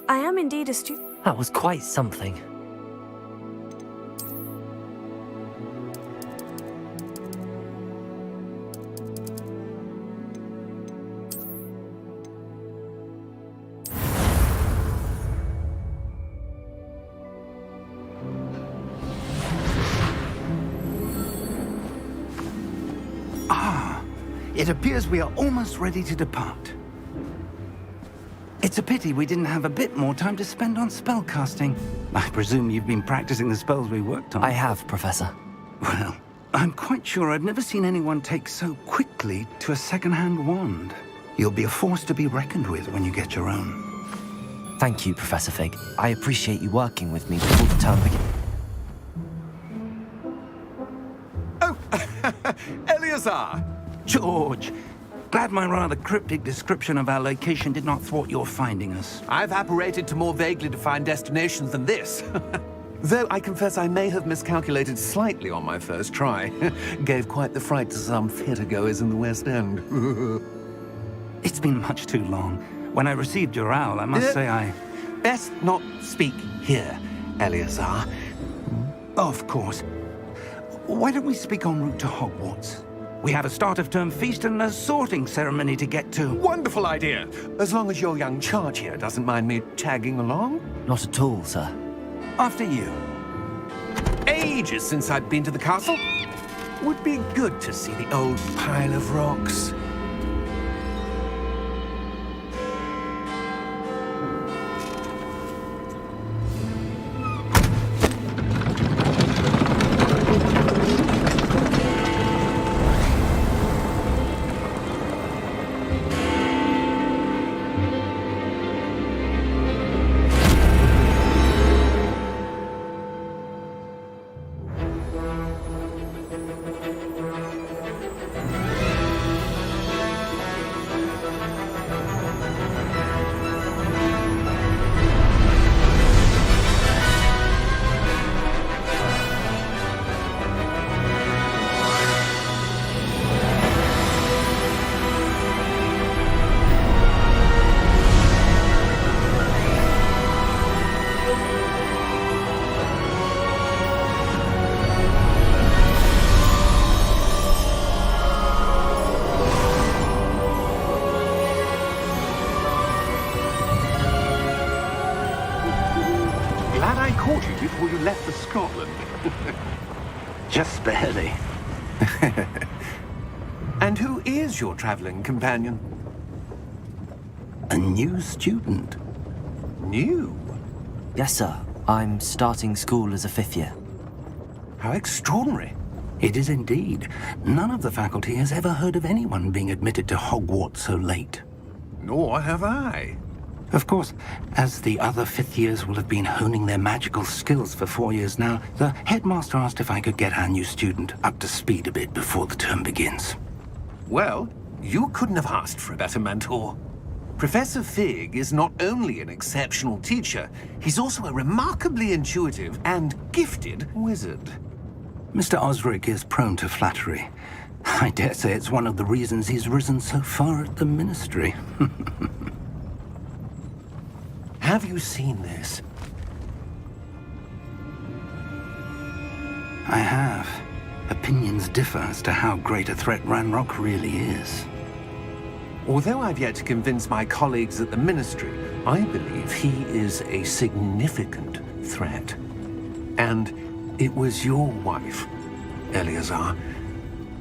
I am indeed a student. That was quite something. It appears we are almost ready to depart. It's a pity we didn't have a bit more time to spend on spellcasting. I presume you've been practicing the spells we worked on. I have, Professor. Well, I'm quite sure I've never seen anyone take so quickly to a second-hand wand. You'll be a force to be reckoned with when you get your own. Thank you, Professor Fig. I appreciate you working with me before the term begins. Oh, Eleazar! George, glad my rather cryptic description of our location did not thwart your finding us. I've apparated to more vaguely defined destinations than this. Though I confess I may have miscalculated slightly on my first try. Gave quite the fright to some theatre-goers in the West End. It's been much too long. When I received your owl, I must say I... Best not speak here, Eleazar. Of course. Why don't we speak en route to Hogwarts? We have a start-of-term feast and a sorting ceremony to get to. Wonderful idea! As long as your young charge here doesn't mind me tagging along. Not at all, sir. After you. Ages since I'd been to the castle. Would be good to see the old pile of rocks. Before you left for Scotland. Just barely. And who is your traveling companion? A new student. New? Yes, sir. I'm starting school as a 5th year. How extraordinary. It is indeed. None of the faculty has ever heard of anyone being admitted to Hogwarts so late. Nor have I. Of course, as the other 5th years will have been honing their magical skills for 4 years now, the headmaster asked if I could get our new student up to speed a bit before the term begins. Well, you couldn't have asked for a better mentor. Professor Fig is not only an exceptional teacher, he's also a remarkably intuitive and gifted wizard. Mr. Osric is prone to flattery. I dare say it's one of the reasons he's risen so far at the Ministry. Have you seen this? I have. Opinions differ as to how great a threat Ranrock really is. Although I've yet to convince my colleagues at the Ministry, I believe he is a significant threat. And it was your wife, Eleazar,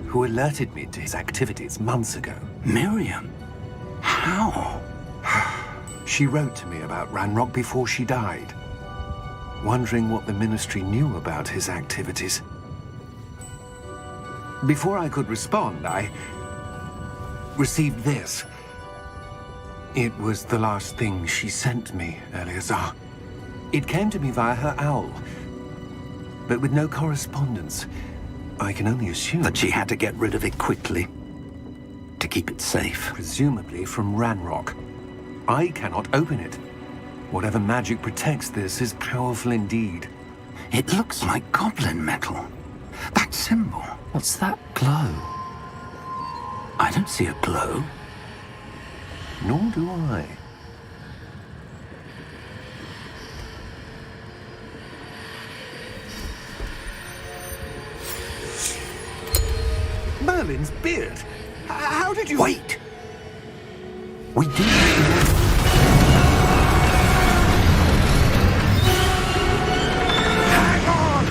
who alerted me to his activities months ago. Miriam? How? She wrote to me about Ranrock before she died, wondering what the Ministry knew about his activities. Before I could respond, I received this. It was the last thing she sent me, Eleazar. It came to me via her owl, but with no correspondence. I can only assume That she had to get rid of it quickly, to keep it safe. presumably from Ranrock. I cannot open it. Whatever magic protects this is powerful indeed. It looks like goblin metal. That symbol. What's that glow? I don't see a glow. Nor do I. Merlin's beard. How did you... Wait! We do... Hang on!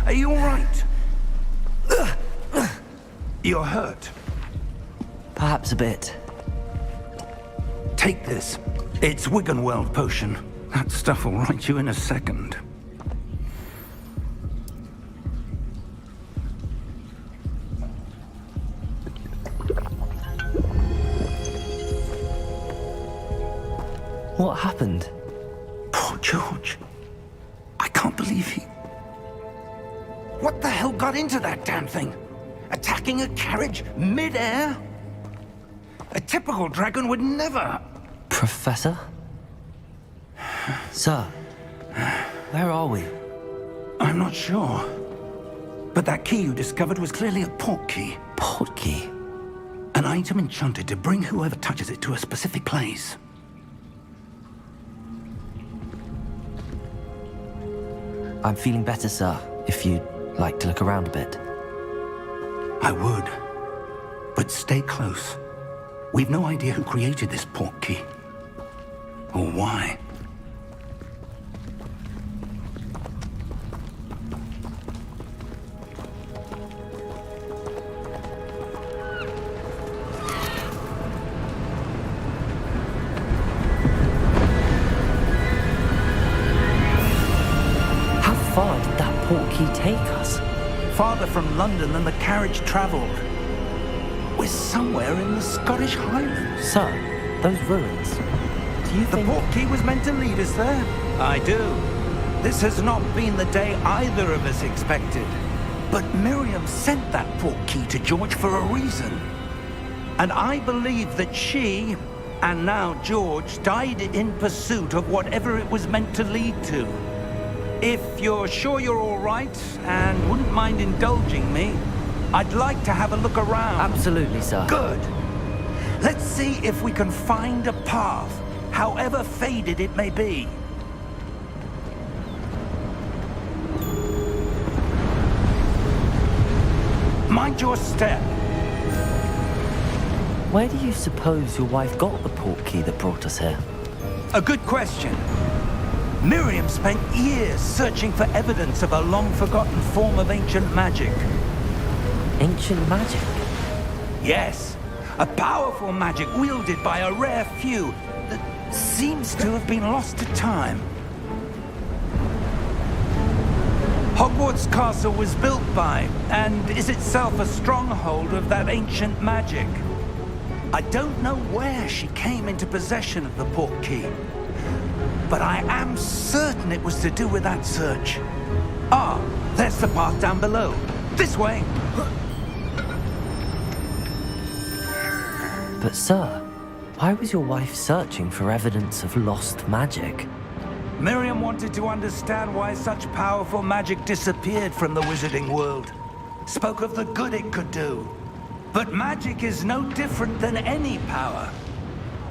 Are you all right? You're hurt. Perhaps a bit. Take this. It's Wiggenweld potion. That stuff will right you in a second. What happened? Poor George. I can't believe he... What the hell got into that damn thing? Attacking a carriage mid-air? A typical dragon would never... Professor? Sir, where are we? I'm not sure. But that key you discovered was clearly a portkey. Portkey? An item enchanted to bring whoever touches it to a specific place. I'm feeling better, sir, if you'd like to look around a bit. I would. But stay close. We've no idea who created this portkey. Or why. How far did that portkey take us? Farther from London than the carriage travelled. We're somewhere in the Scottish Highlands. Sir, those ruins. Do you The think... portkey was meant to lead us there? I do. This has not been the day either of us expected. But Miriam sent that portkey to George for a reason. And I believe that she, and now George, died in pursuit of whatever it was meant to lead to. If you're sure you're all right, and wouldn't mind indulging me, I'd like to have a look around. Absolutely, sir. Good. Let's see if we can find a path, however faded it may be. Mind your step. Where do you suppose your wife got the portkey that brought us here? A good question. Miriam spent years searching for evidence of a long-forgotten form of ancient magic. Ancient magic? Yes, a powerful magic wielded by a rare few that seems to have been lost to time. Hogwarts Castle was built by, and is itself a stronghold of that ancient magic. I don't know where she came into possession of the portkey, but I am certain it was to do with that search. Ah, there's the path down below. This way. But sir, why was your wife searching for evidence of lost magic? Miriam wanted to understand why such powerful magic disappeared from the wizarding world. Spoke of the good it could do. But magic is no different than any power.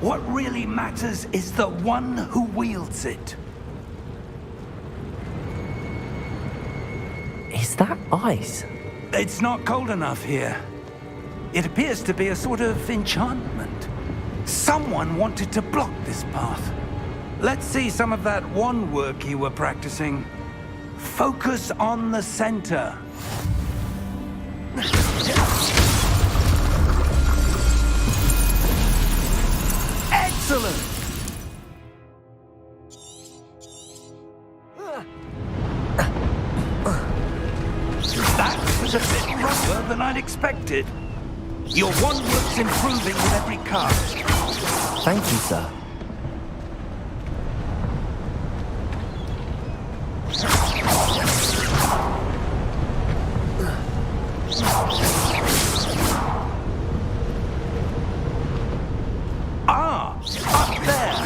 What really matters is the one who wields it. Is that ice? It's not cold enough here. It appears to be a sort of enchantment. Someone wanted to block this path. Let's see some of that wand work you were practicing. Focus on the center. Excellent! a bit rougher than I'd expected. Your wand looks improving with every cast. Thank you, sir. Ah, up there.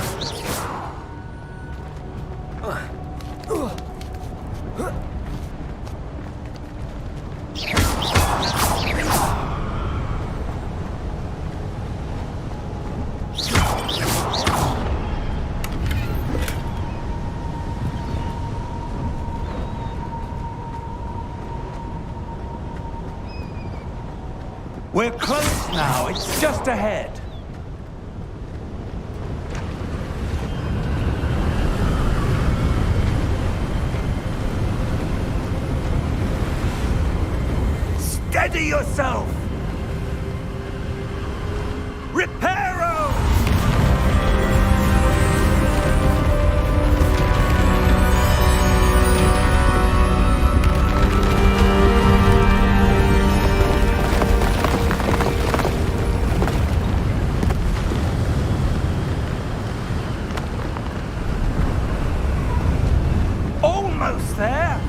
We're close now. It's just ahead. Steady yourself! Reparo! Almost there!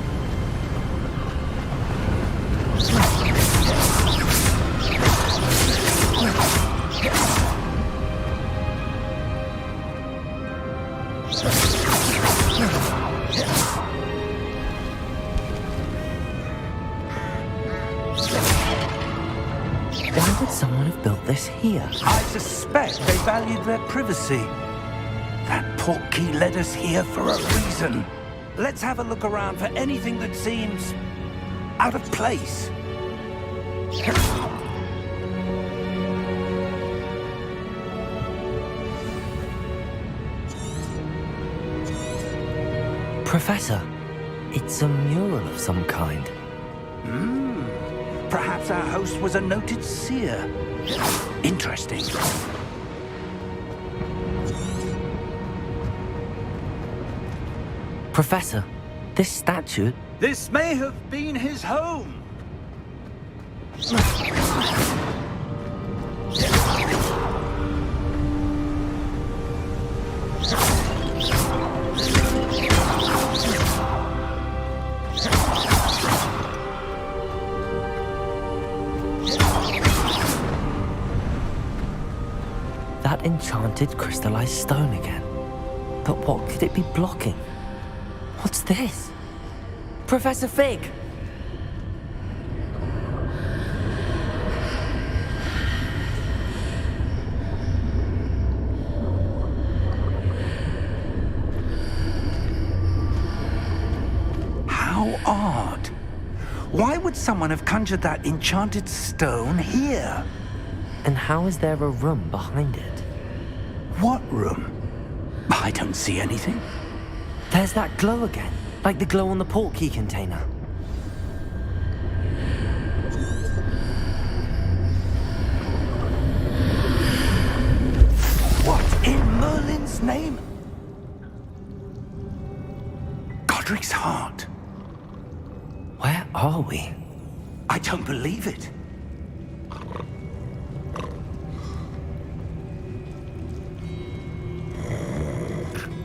Why would someone have built this here? I suspect they valued their privacy. That Portkey led us here for a reason. Let's have a look around for anything that seems out of place. Professor, it's a mural of some kind. Perhaps our host was a noted seer. Interesting. Professor, this statue... This may have been his home. That enchanted crystallized stone again. But what could it be blocking? What's this? Professor Fig! How odd. Why would someone have conjured that enchanted stone here? And how is there a room behind it? What room? I don't see anything. There's that glow again, like the glow on the Portkey container. What in Merlin's name? Godric's heart. Where are we? I don't believe it.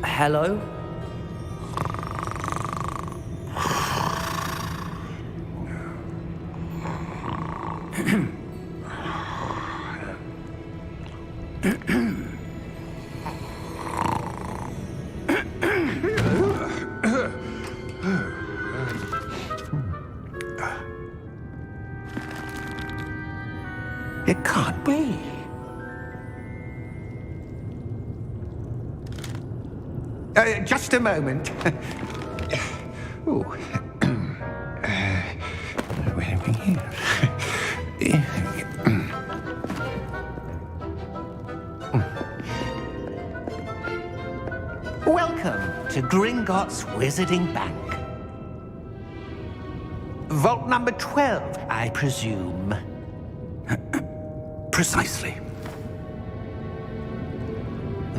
Hello? It can't be. Just a moment. Ooh. Where are we here? Welcome to Gringotts Wizarding Bank. Vault number 12, I presume. Precisely.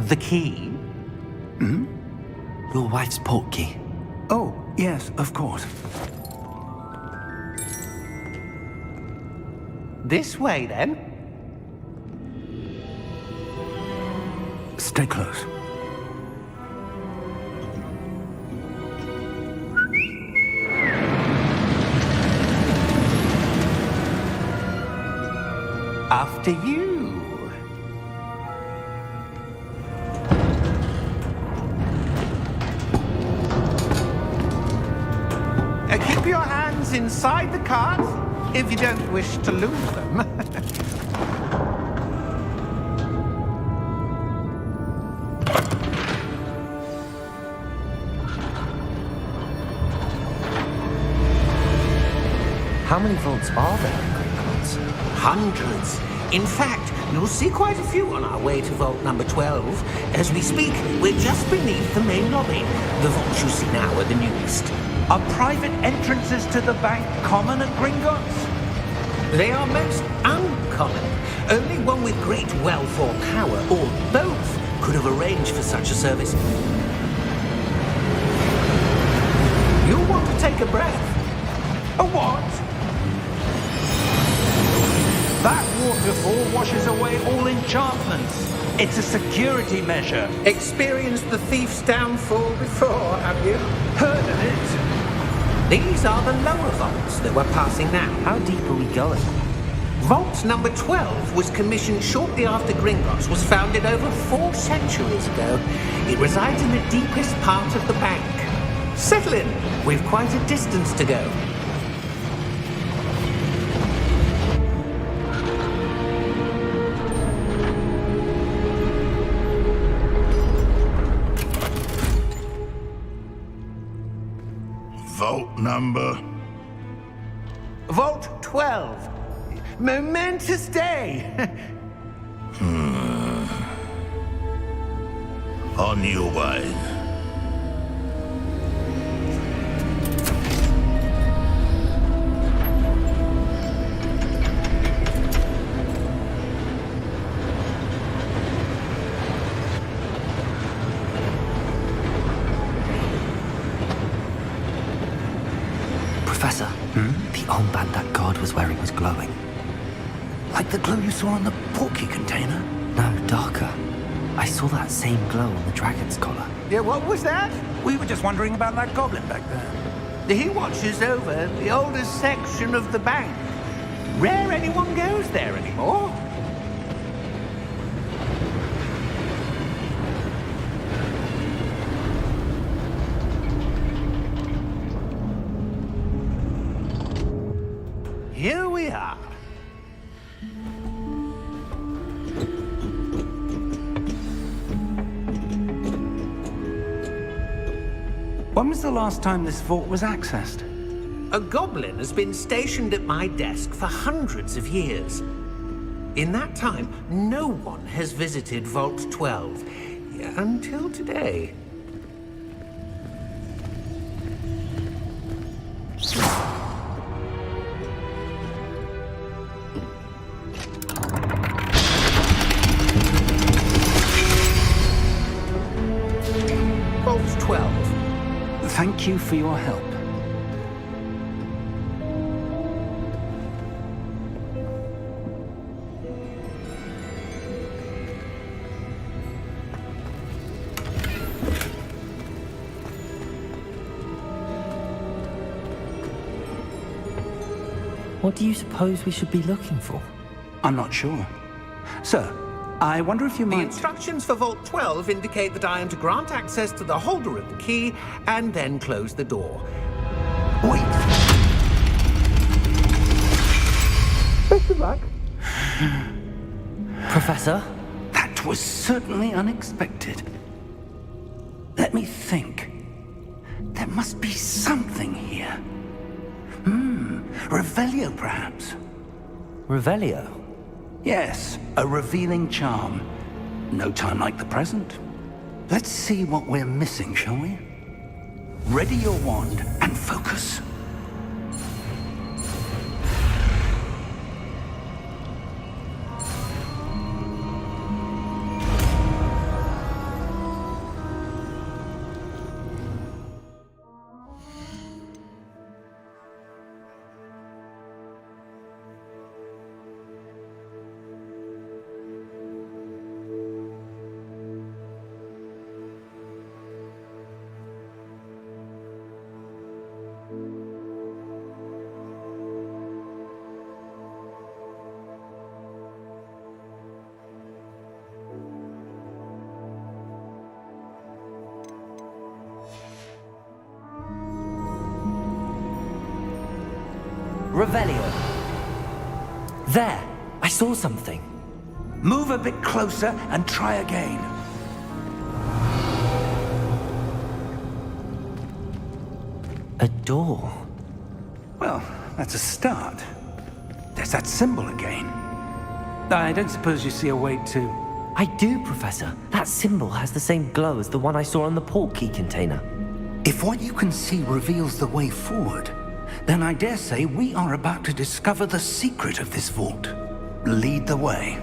The key? Your wife's Portkey. Oh, yes, of course. This way, then. Stay close. After you. Keep your hands inside the cart if you don't wish to lose them. How many vaults are there in Gringotts? Hundreds. In fact, you'll see quite a few on our way to vault number 12. As we speak, we're just beneath the main lobby. The vaults you see now are the newest. Are private entrances to the bank common at Gringotts? They are most uncommon. Only one with great wealth or power, or both, could have arranged for such a service. You'll want to take a breath. A what? That waterfall washes away all enchantments. It's a security measure. Experienced the thief's downfall before, have you? Heard of it? These are the lower vaults that we're passing now. How deep are we going? Vault number 12 was commissioned shortly after Gringotts was founded over 4 centuries ago. It resides in the deepest part of the bank. Settle in. We've quite a distance to go. Vault number? Vault 12. Momentous day. On your way. Professor, the armband that guard was wearing was glowing. Like the glow you saw on the Portkey container? No, darker. I saw that same glow on the dragon's collar. Yeah, what was that? We were just wondering about that goblin back there. He watches over the oldest section of the bank. Rare anyone goes there anymore. Here we are. When was the last time this vault was accessed? A goblin has been stationed at my desk for hundreds of years. In that time, no one has visited Vault 12 until today. Vault 12. Thank you for your help. What do you suppose we should be looking for? I'm not sure. Sir, I wonder if you The might... instructions for Vault 12 indicate that I am to grant access to the holder of the key and then close the door. Wait! Best of luck. Professor? That was certainly unexpected. Let me think. There must be something here. Revelio, perhaps? Revelio? Yes, a revealing charm. No time like the present. Let's see what we're missing, shall we? Ready your wand and focus. Revelio. There! I saw something. Move a bit closer and try again. A door. Well, that's a start. There's that symbol again. I don't suppose you see a way to... I do, Professor. That symbol has the same glow as the one I saw on the Portkey container. If what you can see reveals the way forward, then I dare say we are about to discover the secret of this vault. Lead the way.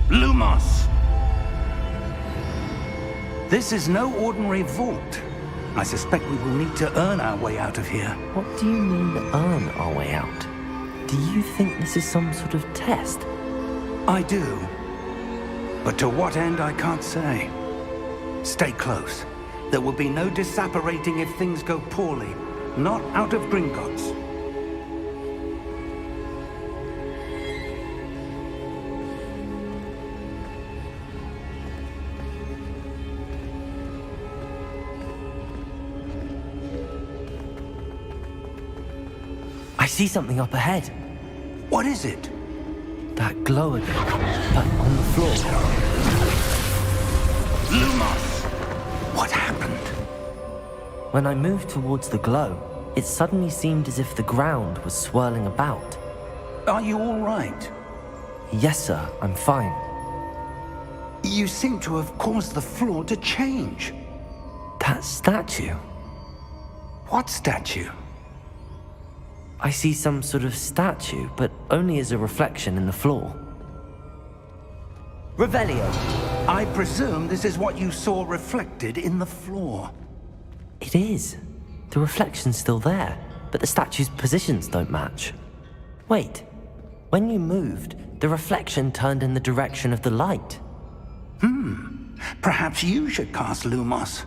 Lumos! This is no ordinary vault. I suspect we will need to earn our way out of here. What do you mean, earn our way out? Do you think this is some sort of test? I do. But to what end, I can't say. Stay close. There will be no disapparating if things go poorly. Not out of Gringotts. I see something up ahead. What is it? That glow again, but on the floor. Lumos! What happened? When I moved towards the glow, it suddenly seemed as if the ground was swirling about. Are you all right? Yes, sir, I'm fine. You seem to have caused the floor to change. That statue. What statue? I see some sort of statue, but only as a reflection in the floor. Revelio. I presume this is what you saw reflected in the floor. It is. The reflection's still there, but the statue's positions don't match. Wait. When you moved, the reflection turned in the direction of the light. Perhaps you should cast Lumos.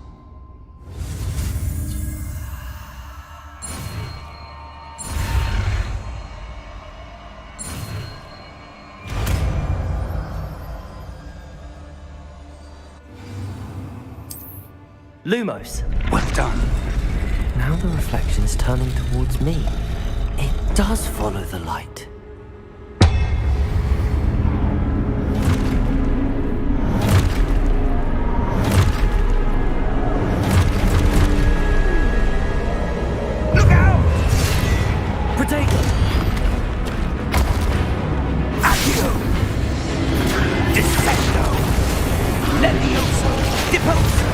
Lumos. Well done. Now the reflection's turning towards me. It does follow the light. Look out! Potato! Accio! Descendo! Levioso! Deposo!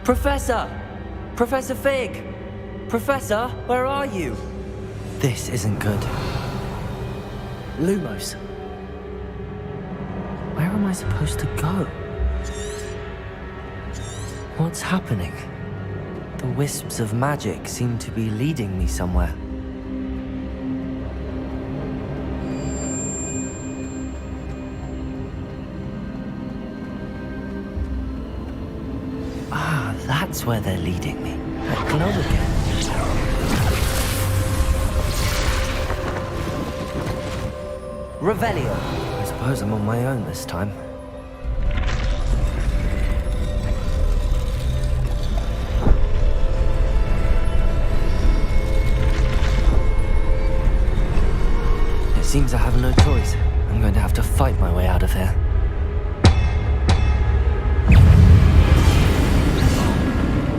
Professor! Professor Fig! Professor, where are you? This isn't good. Lumos. Where am I supposed to go? What's happening? The wisps of magic seem to be leading me somewhere. Ah, that's where they're leading me. That glow again. Revelio. I suppose I'm on my own this time. It seems I have no choice. I'm going to have to fight my way out of here.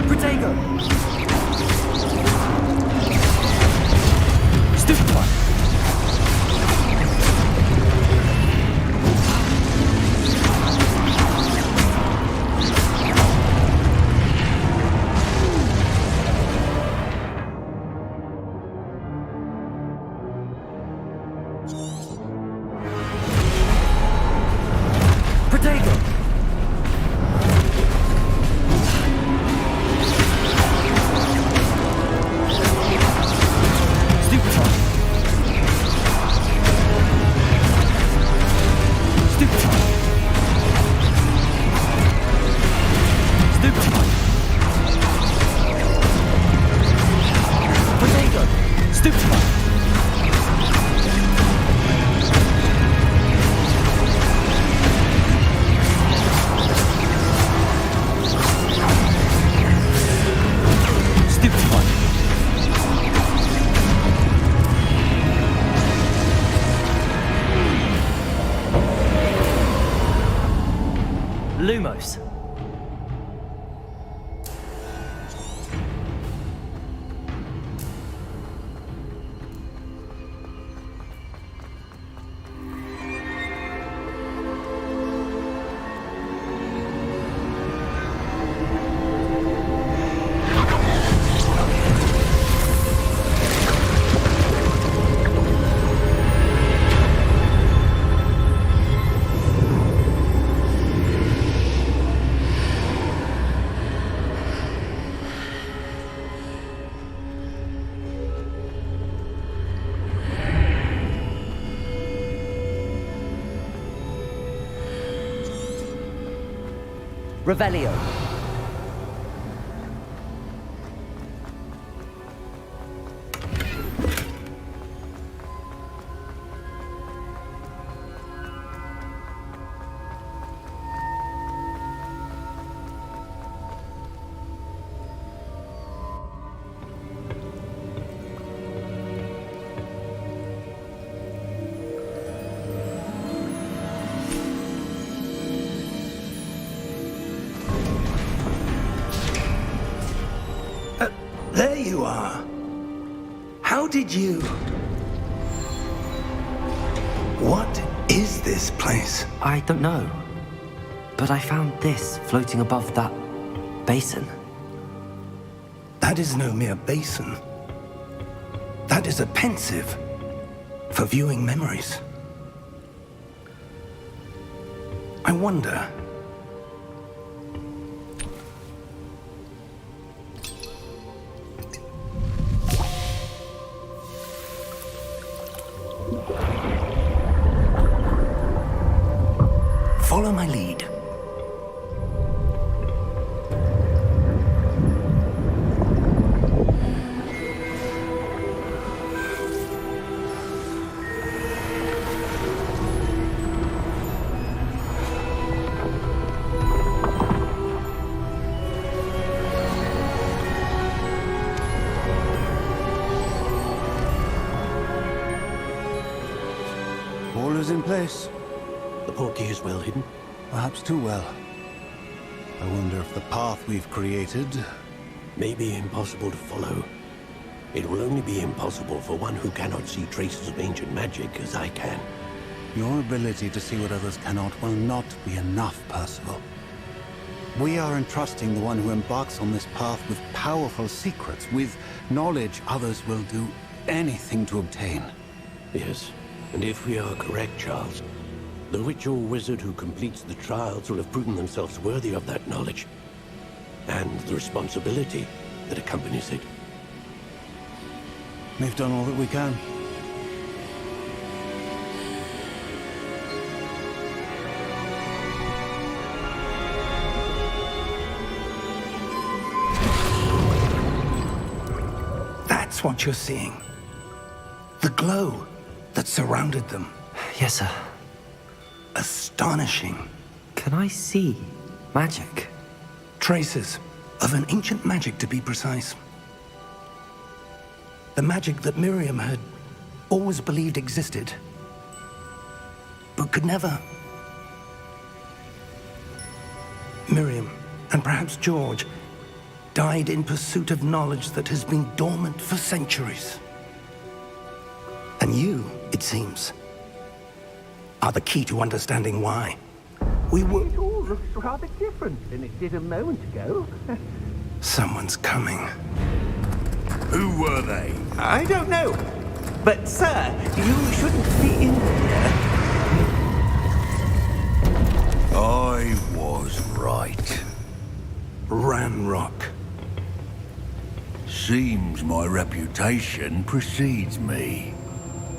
Protego! Stupid one! Lumos. Revelio. There you are. How did you... What is this place? I don't know. But I found this floating above that basin. That is no mere basin. That is a pensive for viewing memories. I wonder... Follow my lead. All is in place. The Portkey is well hidden. Perhaps too well. I wonder if the path we've created... May be impossible to follow. It will only be impossible for one who cannot see traces of ancient magic as I can. Your ability to see what others cannot will not be enough, Percival. We are entrusting the one who embarks on this path with powerful secrets, with knowledge others will do anything to obtain. Yes, and if we are correct, Charles, the witch or wizard who completes the trials will have proven themselves worthy of that knowledge, and the responsibility that accompanies it. We've done all that we can. That's what you're seeing. The glow that surrounded them. Yes, sir. Astonishing. Can I see magic? Traces of an ancient magic, to be precise. The magic that Miriam had always believed existed, but could never. Miriam, and perhaps George, died in pursuit of knowledge that has been dormant for centuries. And you, it seems, are the key to understanding why. It all looks rather different than it did a moment ago. Someone's coming. Who were they? I don't know. But, sir, you shouldn't be in here. I was right. Ranrock. Seems my reputation precedes me.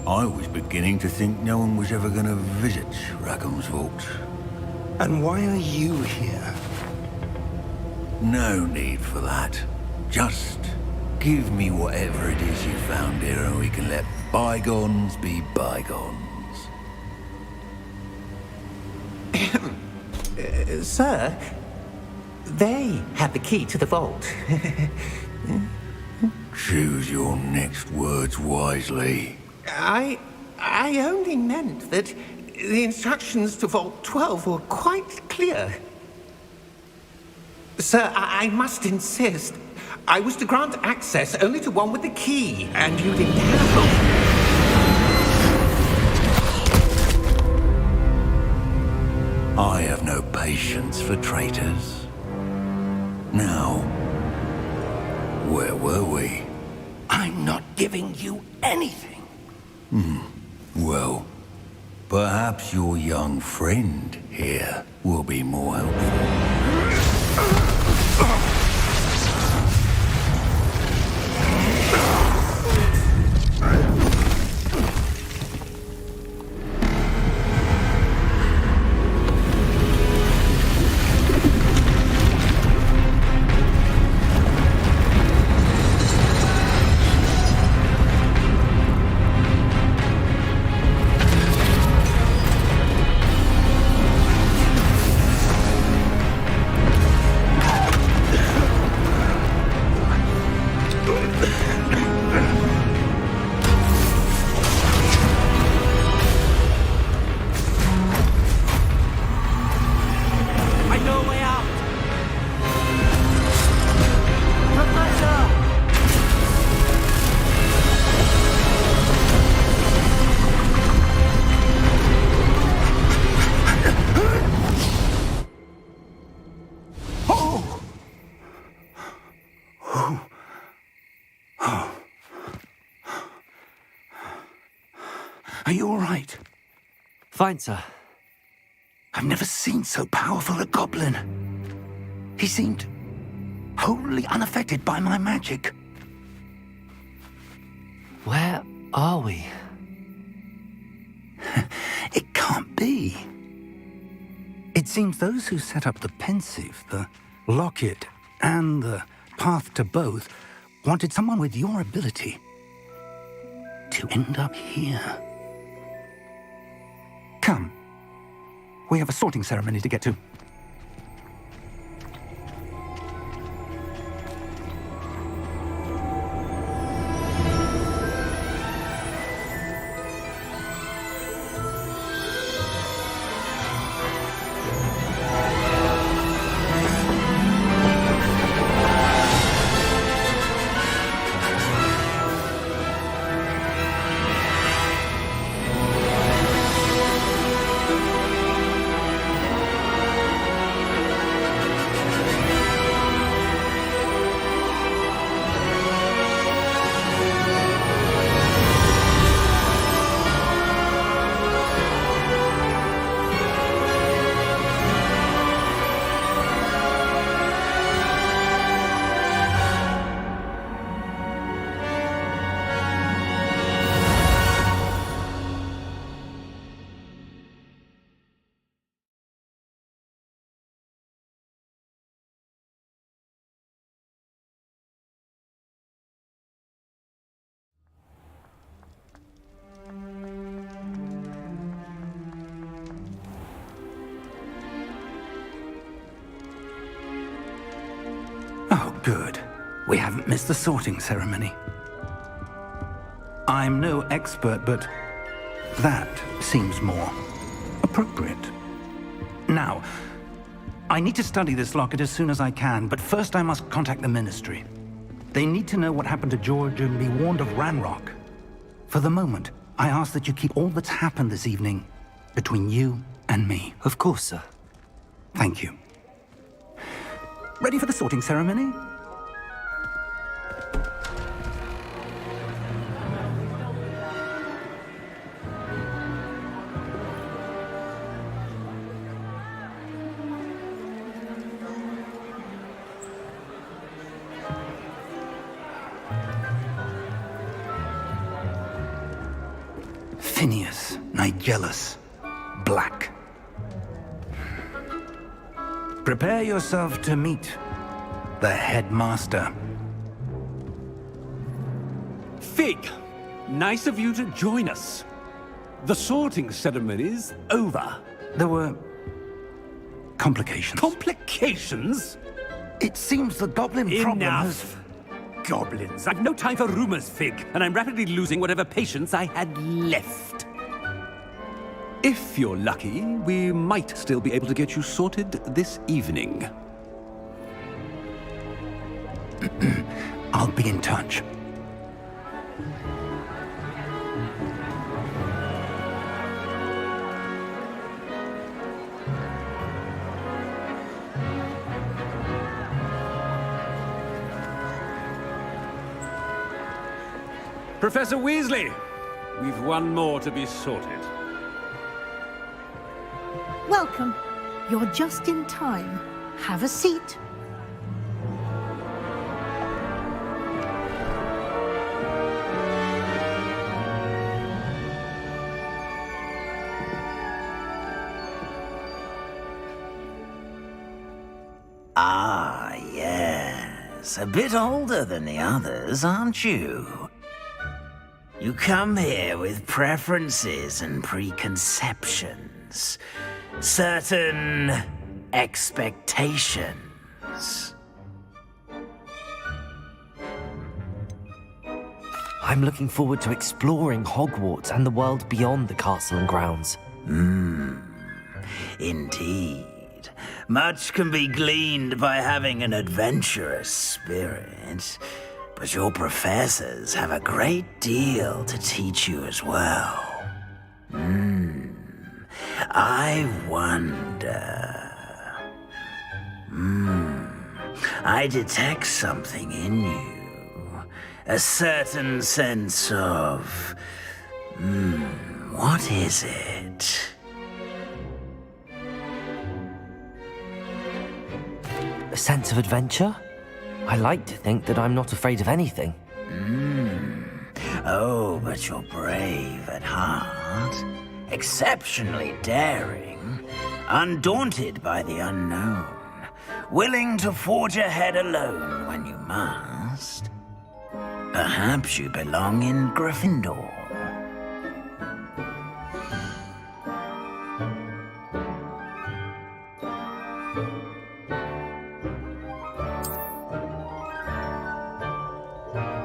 I was beginning to think no one was ever going to visit Rackham's vault. And why are you here? No need for that. Just give me whatever it is you found here and we can let bygones be bygones. Sir, they have the key to the vault. Choose your next words wisely. I only meant that the instructions to Vault 12 were quite clear. Sir, I must insist. I was to grant access only to one with the key, and you didn't have I have no patience for traitors. Now, where were we? I'm not giving you anything. Well, perhaps your young friend here will be more helpful. Are you all right? Fine, sir. I've never seen so powerful a goblin. He seemed wholly unaffected by my magic. Where are we? It can't be. It seems those who set up the pensive, the locket, and the path to both wanted someone with your ability to end up here. Come. We have a sorting ceremony to get to. Good. We haven't missed the sorting ceremony. I'm no expert, but that seems more appropriate. Now, I need to study this locket as soon as I can, but first I must contact the Ministry. They need to know what happened to George and be warned of Ranrock. For the moment, I ask that you keep all that's happened this evening between you and me. Of course, sir. Thank you. Ready for the sorting ceremony? Phineas, Nigellus, Black. Prepare yourself to meet the headmaster. Fig, nice of you to join us. The sorting ceremony's over. There were complications. Complications? It seems the goblin problem has... Enough! Goblins. I've no time for rumors, Fig, and I'm rapidly losing whatever patience I had left. If you're lucky, we might still be able to get you sorted this evening. I'll be in touch. Professor Weasley, we've one more to be sorted. Welcome. You're just in time. Have a seat. Ah, yes. A bit older than the others, aren't you? You come here with preferences and preconceptions. Certain expectations. I'm looking forward to exploring Hogwarts and the world beyond the castle and grounds. Indeed. Much can be gleaned by having an adventurous spirit, but your professors have a great deal to teach you as well. I wonder... I detect something in you. A certain sense of... what is it? A sense of adventure? I like to think that I'm not afraid of anything. Oh, but you're brave at heart. Exceptionally daring. Undaunted by the unknown. Willing to forge ahead alone when you must. Perhaps you belong in Gryffindor.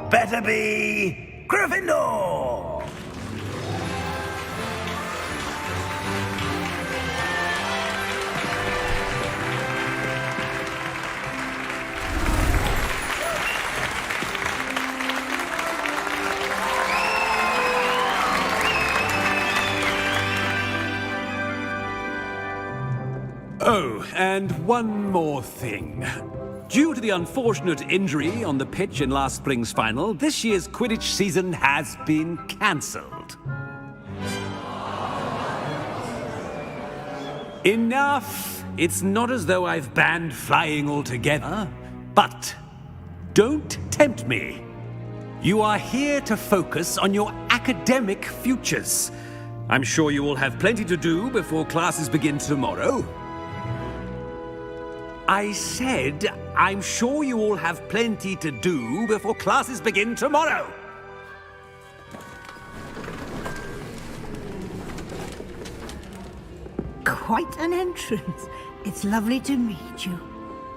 Better be Gryffindor! Oh, and one more thing. Due to the unfortunate injury on the pitch in last spring's final, this year's Quidditch season has been cancelled. Enough! It's not as though I've banned flying altogether, but don't tempt me. You are here to focus on your academic futures. I'm sure you will have plenty to do before classes begin tomorrow. I said, I'm sure you all have plenty to do before classes begin tomorrow. Quite an entrance. It's lovely to meet you.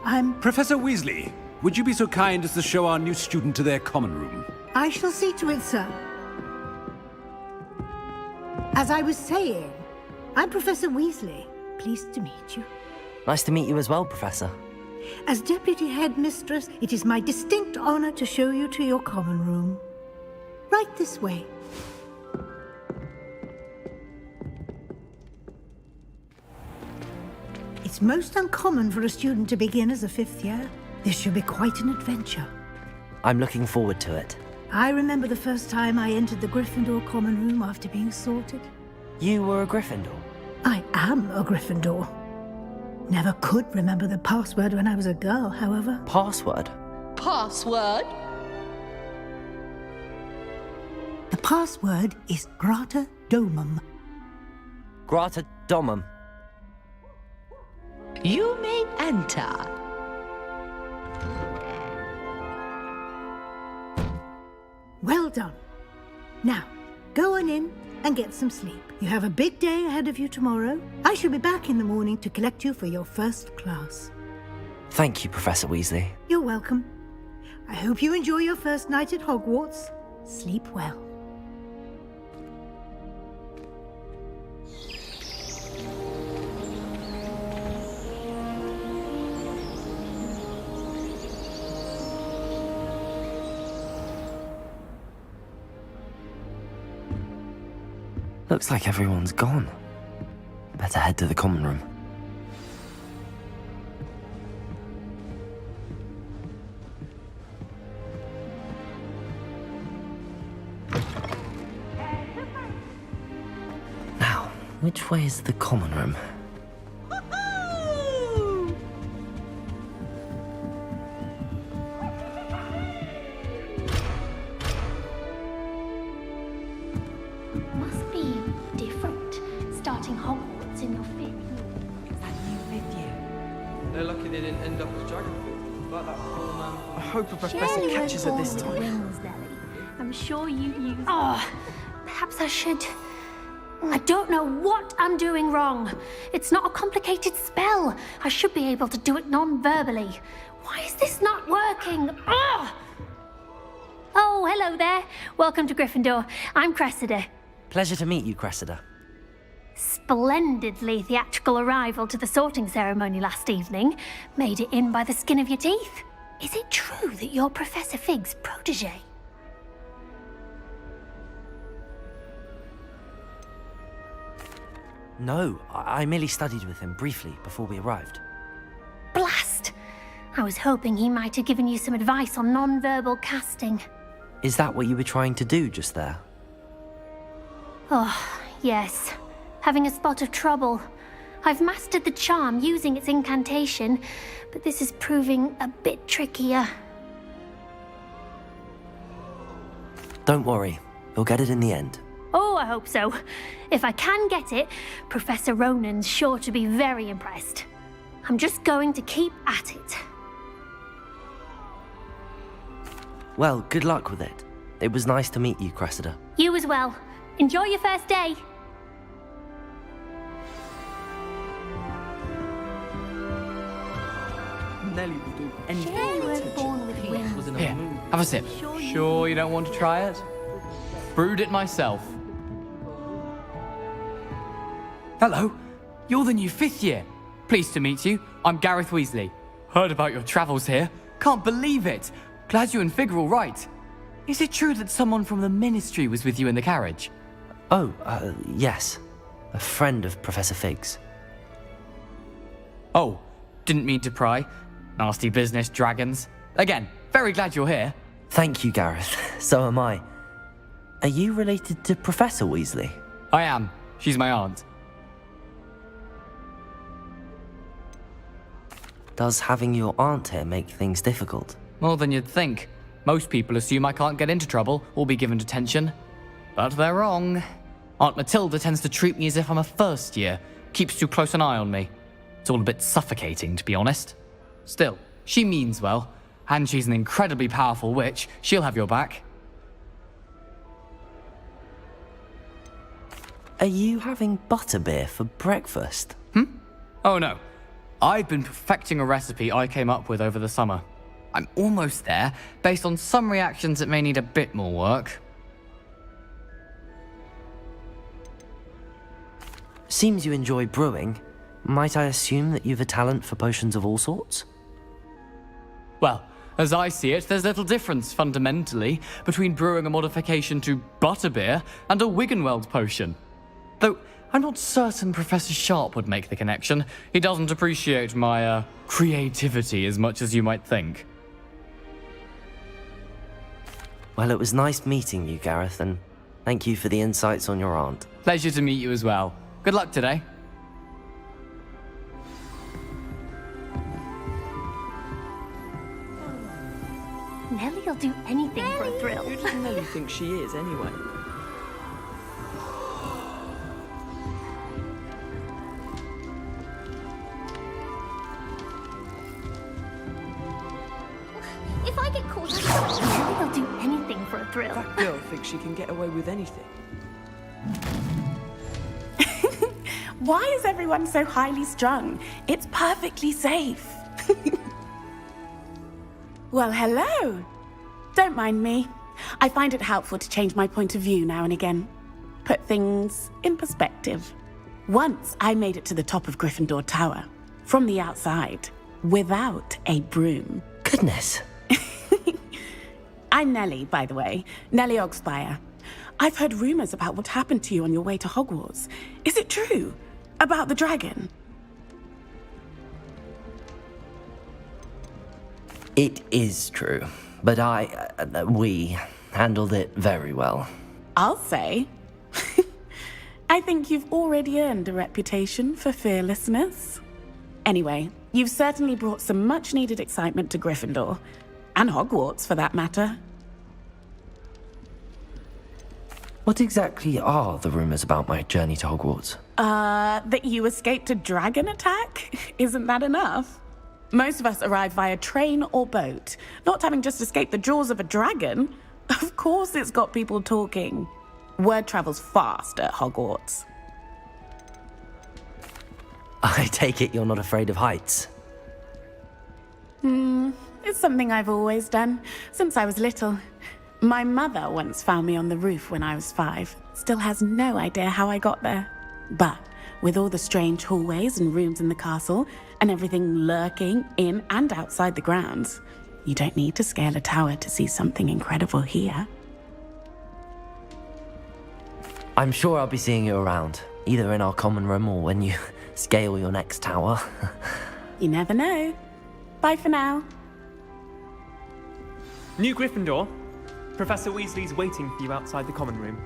I'm... Professor Weasley, would you be so kind as to show our new student to their common room? I shall see to it, sir. As I was saying, I'm Professor Weasley. Pleased to meet you. Nice to meet you as well, Professor. As Deputy Headmistress, it is my distinct honor to show you to your common room. Right this way. It's most uncommon for a student to begin as a 5th year. This should be quite an adventure. I'm looking forward to it. I remember the first time I entered the Gryffindor common room after being sorted. You were a Gryffindor? I am a Gryffindor. Never could remember the password when I was a girl, however. Password? Password? The password is Grata Domum. Grata Domum. You may enter. Well done. Now, go on in and get some sleep. You have a big day ahead of you tomorrow. I shall be back in the morning to collect you for your first class. Thank you, Professor Weasley. You're welcome. I hope you enjoy your first night at Hogwarts. Sleep well. Looks like everyone's gone. Better head to the common room. Now, which way is the common room? Must be different, starting Hogwarts in your 5th year. Is that you 5th year? They're lucky they didn't end up as Dragonfield. Like that poor man. I hope a professor Surely you catches her weren't this born with time. wings, Nelly. I'm sure you use... Oh, perhaps I should... I don't know what I'm doing wrong. It's not a complicated spell. I should be able to do it non-verbally. Why is this not working? Oh, hello there. Welcome to Gryffindor. I'm Cressida. Pleasure to meet you, Cressida. Splendidly theatrical arrival to the sorting ceremony last evening. Made it in by the skin of your teeth. Is it true that you're Professor Fig's protege? No, I merely studied with him briefly before we arrived. Blast! I was hoping he might have given you some advice on non-verbal casting. Is that what you were trying to do just there? Oh, yes. Having a spot of trouble. I've mastered the charm using its incantation, but this is proving a bit trickier. Don't worry, you'll get it in the end. Oh, I hope so. If I can get it, Professor Ronan's sure to be very impressed. I'm just going to keep at it. Well, good luck with it. It was nice to meet you, Cressida. You as well. Enjoy your first day. Nelly will do anything. Sure you weren't born with wings. Here, have a sip. Sure you don't want to try it? Brewed it myself. Hello, you're the new 5th year. Pleased to meet you. I'm Gareth Weasley. Heard about your travels here. Can't believe it. Glad you and Fig are all right. Is it true that someone from the Ministry was with you in the carriage? Oh, yes. A friend of Professor Fig's. Oh, didn't mean to pry. Nasty business, dragons. Again, very glad you're here. Thank you, Gareth. So am I. Are you related to Professor Weasley? I am. She's my aunt. Does having your aunt here make things difficult? More than you'd think. Most people assume I can't get into trouble or be given detention. But they're wrong. Aunt Matilda tends to treat me as if I'm a first year, keeps too close an eye on me. It's all a bit suffocating, to be honest. Still, she means well, and she's an incredibly powerful witch. She'll have your back. Are you having butterbeer for breakfast? Oh no. I've been perfecting a recipe I came up with over the summer. I'm almost there. Based on some reactions, it may need a bit more work. Seems you enjoy brewing. Might I assume that you've a talent for potions of all sorts? Well, as I see it, there's little difference, fundamentally, between brewing a modification to butterbeer and a Wiggenweld potion. Though, I'm not certain Professor Sharp would make the connection. He doesn't appreciate my, creativity as much as you might think. Well, it was nice meeting you, Gareth, and thank you for the insights on your aunt. Pleasure to meet you as well. Good luck today. Nellie'll do anything for a thrill. Who does Nellie think she is, anyway? If I get caught up, Nellie'll do anything for a thrill. That girl thinks she can get away with anything. Why is everyone so highly strung? It's perfectly safe. Well, hello. Don't mind me. I find it helpful to change my point of view now and again. Put things in perspective. Once I made it to the top of Gryffindor Tower, from the outside, without a broom. Goodness. I'm Nellie, by the way. Nellie Ogspire. I've heard rumors about what happened to you on your way to Hogwarts. Is it true? About the dragon? It is true, but we handled it very well. I'll say. I think you've already earned a reputation for fearlessness. Anyway, you've certainly brought some much-needed excitement to Gryffindor. And Hogwarts, for that matter. What exactly are the rumors about my journey to Hogwarts? That you escaped a dragon attack? Isn't that enough? Most of us arrive via train or boat. Not having just escaped the jaws of a dragon, of course it's got people talking. Word travels fast at Hogwarts. I take it you're not afraid of heights? It's something I've always done, since I was little. My mother once found me on the roof when I was 5. Still has no idea how I got there. But with all the strange hallways and rooms in the castle, and everything lurking in and outside the grounds, you don't need to scale a tower to see something incredible here. I'm sure I'll be seeing you around, either in our common room or when you scale your next tower. You never know. Bye for now. New Gryffindor. Professor Weasley's waiting for you outside the common room.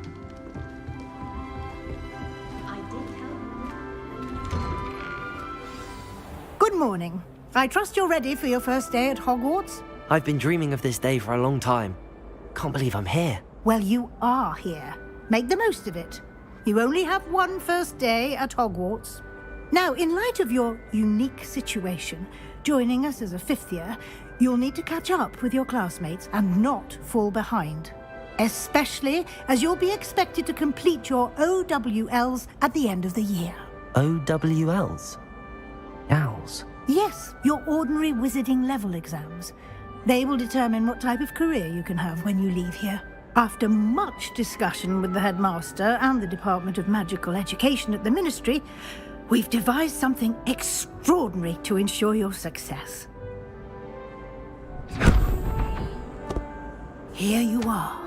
Good morning. I trust you're ready for your first day at Hogwarts? I've been dreaming of this day for a long time. Can't believe I'm here. Well, you are here. Make the most of it. You only have one first day at Hogwarts. Now, in light of your unique situation, joining us as a 5th year, you'll need to catch up with your classmates and not fall behind. Especially as you'll be expected to complete your OWLs at the end of the year. OWLs? Owls? Yes, your ordinary wizarding level exams. They will determine what type of career you can have when you leave here. After much discussion with the headmaster and the Department of Magical Education at the Ministry, we've devised something extraordinary to ensure your success. Here you are.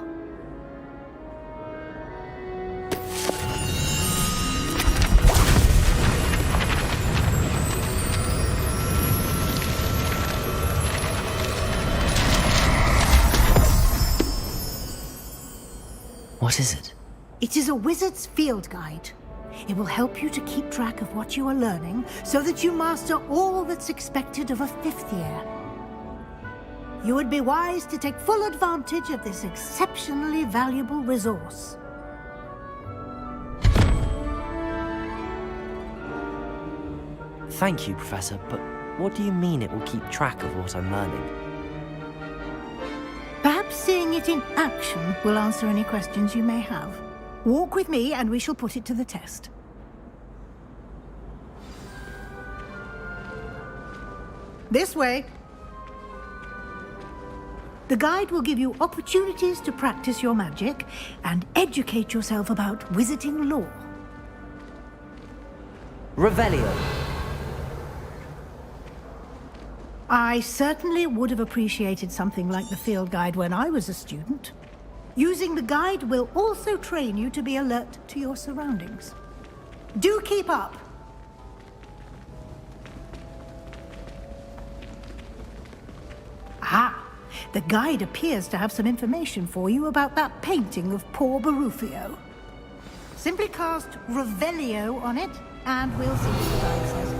What is it? It is a wizard's field guide. It will help you to keep track of what you are learning so that you master all that's expected of a 5th year. You would be wise to take full advantage of this exceptionally valuable resource. Thank you, Professor, but what do you mean it will keep track of what I'm learning? Perhaps seeing it in action will answer any questions you may have. Walk with me and we shall put it to the test. This way. The guide will give you opportunities to practice your magic and educate yourself about wizarding lore. Revelio. I certainly would have appreciated something like the field guide when I was a student. Using the guide will also train you to be alert to your surroundings. Do keep up! Ah, the guide appears to have some information for you about that painting of poor Barufio. Simply cast Revelio on it, and we'll see what the guide says.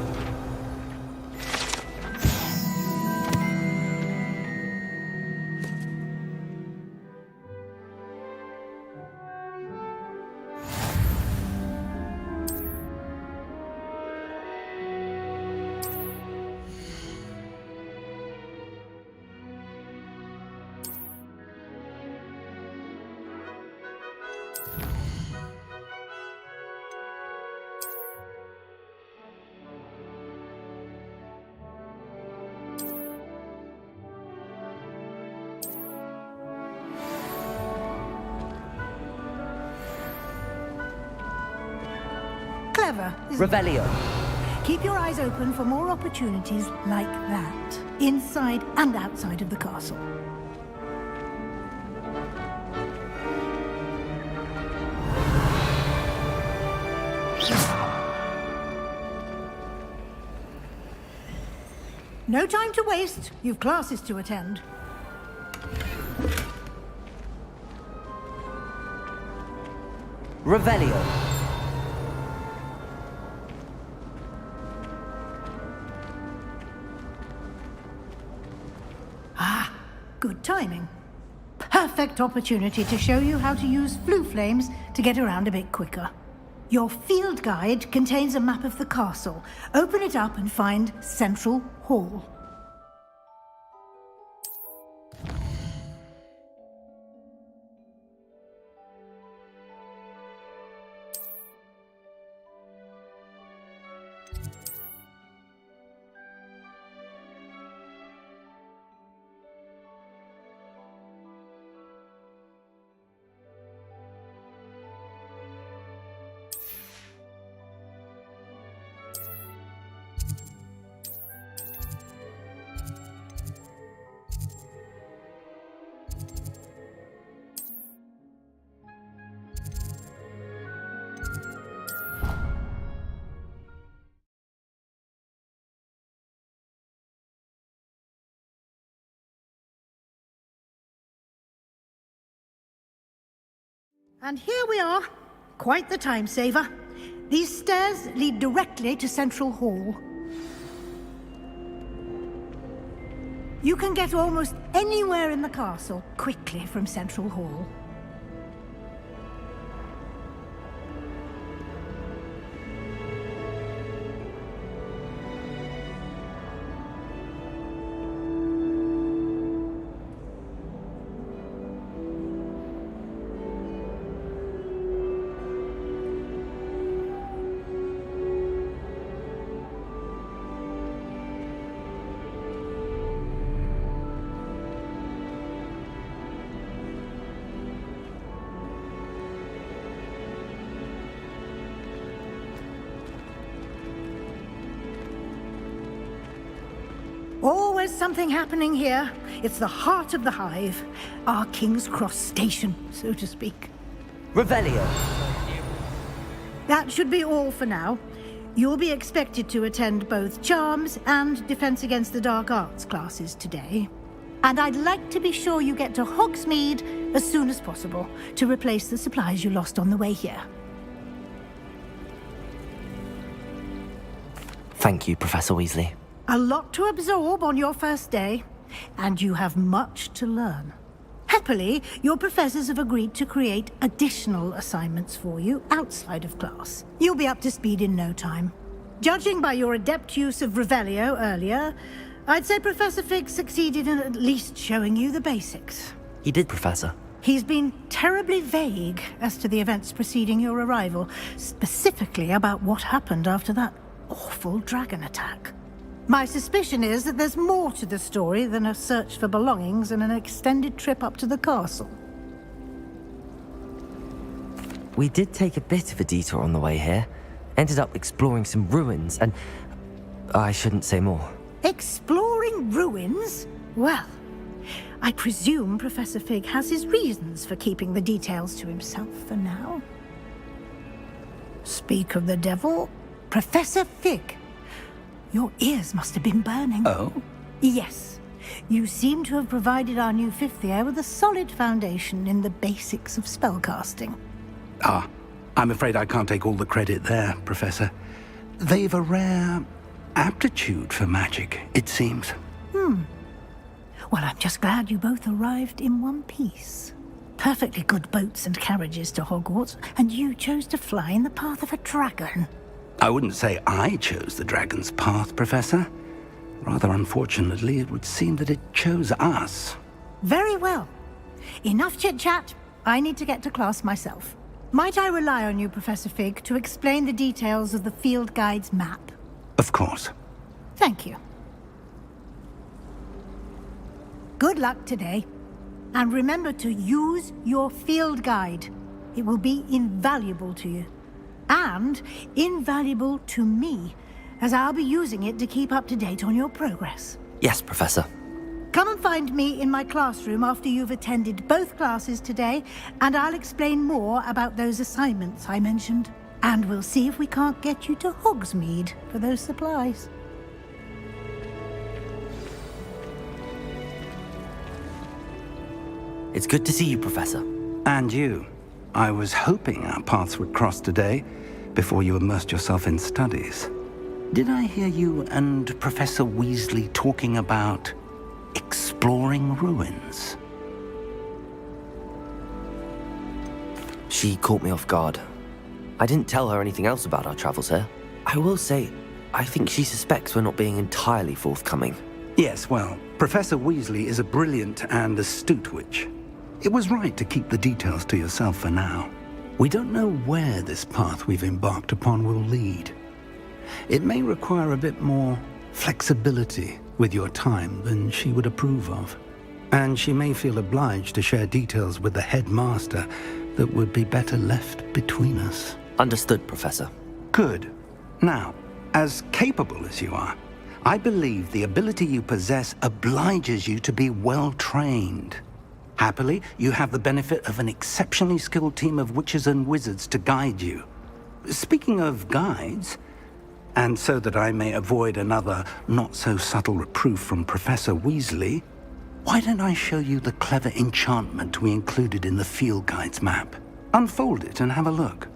Clever, isn't it? Revelio. Keep your eyes open for more opportunities like that, inside and outside of the castle. No time to waste. You've classes to attend. Revelio. Ah, good timing. Perfect opportunity to show you how to use flue flames to get around a bit quicker. Your field guide contains a map of the castle. Open it up and find Central Hall. And here we are. Quite the time saver. These stairs lead directly to Central Hall. You can get almost anywhere in the castle quickly from Central Hall. Always something happening here. It's the heart of the hive. Our King's Cross station, so to speak. Revelio. That should be all for now. You'll be expected to attend both Charms and Defense Against the Dark Arts classes today. And I'd like to be sure you get to Hogsmeade as soon as possible to replace the supplies you lost on the way here. Thank you, Professor Weasley. A lot to absorb on your first day, and you have much to learn. Happily, your professors have agreed to create additional assignments for you outside of class. You'll be up to speed in no time. Judging by your adept use of Revelio earlier, I'd say Professor Fig succeeded in at least showing you the basics. He did, Professor. He's been terribly vague as to the events preceding your arrival, specifically about what happened after that awful dragon attack. My suspicion is that there's more to the story than a search for belongings and an extended trip up to the castle. We did take a bit of a detour on the way here. Ended up exploring some ruins and... I shouldn't say more. Exploring ruins? Well, I presume Professor Fig has his reasons for keeping the details to himself for now. Speak of the devil, Professor Fig. Your ears must have been burning. Oh? Yes. You seem to have provided our new fifth year with a solid foundation in the basics of spellcasting. Ah, I'm afraid I can't take all the credit there, Professor. They've a rare aptitude for magic, it seems. Well, I'm just glad you both arrived in one piece. Perfectly good boats and carriages to Hogwarts, and you chose to fly in the path of a dragon. I wouldn't say I chose the dragon's path, Professor. Rather unfortunately, it would seem that it chose us. Very well. Enough chit-chat. I need to get to class myself. Might I rely on you, Professor Fig, to explain the details of the field guide's map? Of course. Thank you. Good luck today. And remember to use your field guide. It will be invaluable to you. And invaluable to me, as I'll be using it to keep up to date on your progress. Yes, Professor. Come and find me in my classroom after you've attended both classes today, and I'll explain more about those assignments I mentioned. And we'll see if we can't get you to Hogsmeade for those supplies. It's good to see you, Professor. And you. I was hoping our paths would cross today, before you immersed yourself in studies. Did I hear you and Professor Weasley talking about exploring ruins? She caught me off guard. I didn't tell her anything else about our travels here. I will say, I think she suspects we're not being entirely forthcoming. Yes, well, Professor Weasley is a brilliant and astute witch. It was right to keep the details to yourself for now. We don't know where this path we've embarked upon will lead. It may require a bit more flexibility with your time than she would approve of. And she may feel obliged to share details with the headmaster that would be better left between us. Understood, Professor. Good. Now, as capable as you are, I believe the ability you possess obliges you to be well trained. Happily, you have the benefit of an exceptionally skilled team of witches and wizards to guide you. Speaking of guides, and so that I may avoid another not-so-subtle reproof from Professor Weasley, why don't I show you the clever enchantment we included in the field guide's map? Unfold it and have a look.